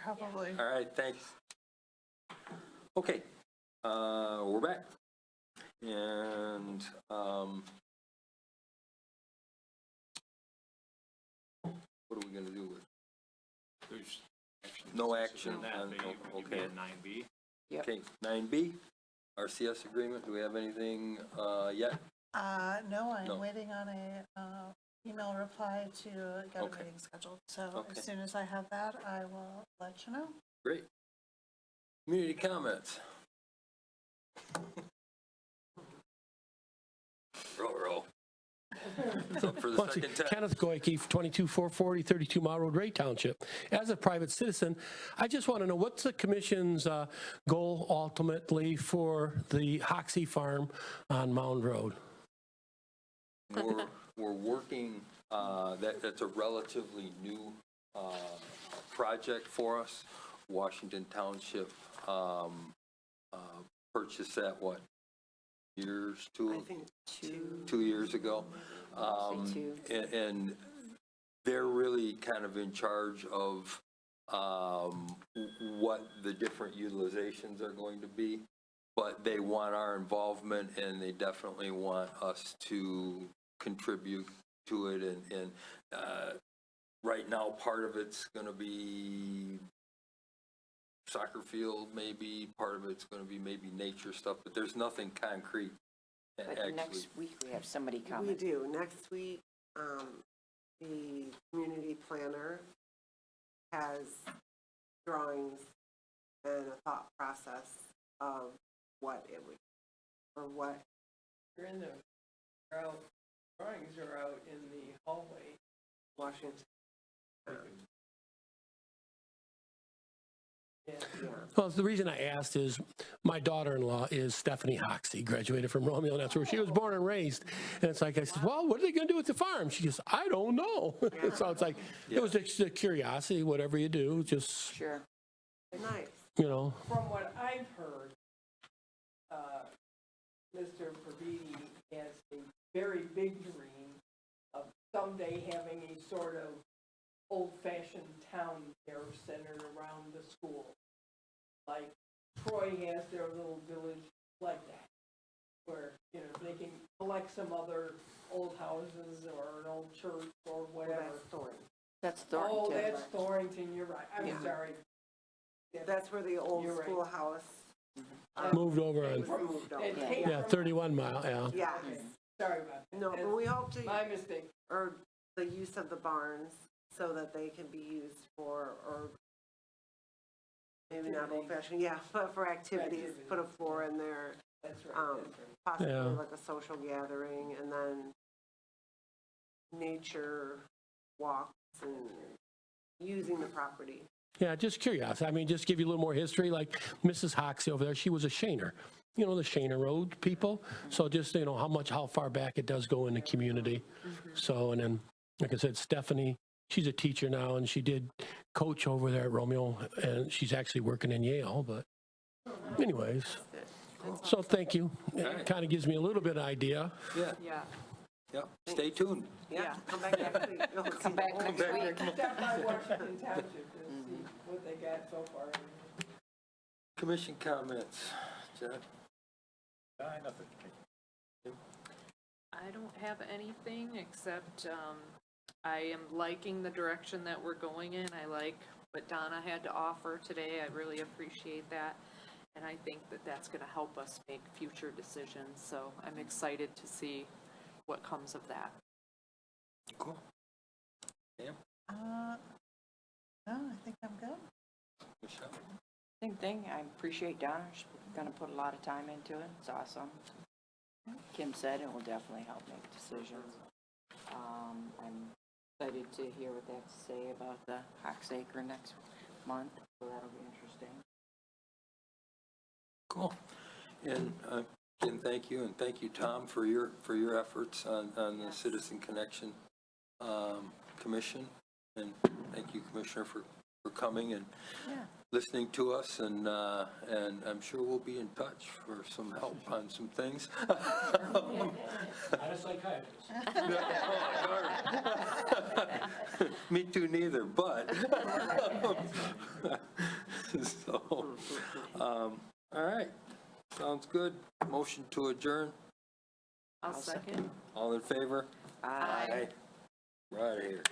Probably. All right, thanks. Okay, we're back. And what are we gonna do with? There's action. No action on that, on- but you okay. could be at 9B. Yep. Okay, 9B, RCS agreement, do we have anything yet? No, No. I'm waiting on a email reply to get a Okay. meeting scheduled. So Okay. as soon as I have that, I will let you know. Great. Community comments. Roll. It's up for the Once second time. Kenneth Goyke, 22440, 32 Mile Road, Ray Township. As a private citizen, I just want to know, what's the commission's goal ultimately for the Hoxie Farm on Mound Road? We're working, that's a relatively new project for us. Washington Township purchased that, what, years, I think 2 years ago? Say 2. And they're really kind of in charge of what the different utilizations are going to be. But they want our involvement, and they definitely want us to contribute to it. And right now, part of it's going to be soccer field, maybe. Part of it's going to be maybe nature stuff, but there's nothing concrete. But Actually, next week, we have somebody we coming. do. Next week, the community planner has drawings and a thought process of what it would, or what, You're in the, they're out, drawings are out in the hallway. Washington. Yeah. Well, the reason I asked is my daughter-in-law is Stephanie Hoxie, graduated from Romeo, and that's where she was born and raised. And it's like, I said, well, what are they going to do with the farm? She goes, I don't know. So it's like, it was just a curiosity, whatever you do, just, Sure. Nice. you know. From what I've heard, Mr. Providi has a very big dream of someday having a sort of old-fashioned town fair centered around the school. Like Troy has their little village like that, where, you know, they can collect some other old houses or an old church or whatever. That's Thornton. That's Thornton. Oh, that's Thornton, you're right. I'm Yeah. sorry. That's where the old You're right. schoolhouse Moved over was on, moved over. And Yeah. take yeah, from- 31 Mile, yeah. Yes. Sorry about that. No, but we hope to, My mistake. or the use of the barns so that they can be used for, or maybe not old fashioned, yeah, but for activities, put a floor in there, That's right. um, That's right. possibly Yeah. like a social gathering, and then nature walks and using the property. Yeah, just curious. I mean, just give you a little more history, like Mrs. Hoxie over there, she was a Shaner. You know, the Shaner Road people. So just, you know, how far back it does go in the community. So, and then, like I said, Stephanie, she's a teacher now, and she did coach over there at Romeo, and she's actually working in Yale, but anyways. So thank you. It kind of gives me a little bit of idea. yeah, Yeah. stay tuned. Yeah, come back next week. You'll Come see. back next week. Stop by Washington Township and see what they got so far. Commission comments, John? Nothing. I don't have anything except I am liking the direction that we're going in. I like what Donna had to offer today. I really appreciate that. And I think that that's going to help us make future decisions. So I'm excited to see what comes of that. Cool. Pam? No, I think I'm good. Michelle? Same thing. I appreciate Donna. She's going to put a lot of time into it. It's awesome. Kim said it will definitely help make decisions. I'm excited to hear what they have to say about the Hoxacre next month, so that'll be interesting. Cool. And again, thank you, and thank you, Tom, for your efforts on the Citizen Connection Commission. And thank you, Commissioner, for for coming and listening to us, and I'm sure we'll be in touch for some help on some things. Not a psychiatrist. Me too neither, but, so, all right, sounds good. Motion to adjourn, I'll second. all in favor? Aye. Right here.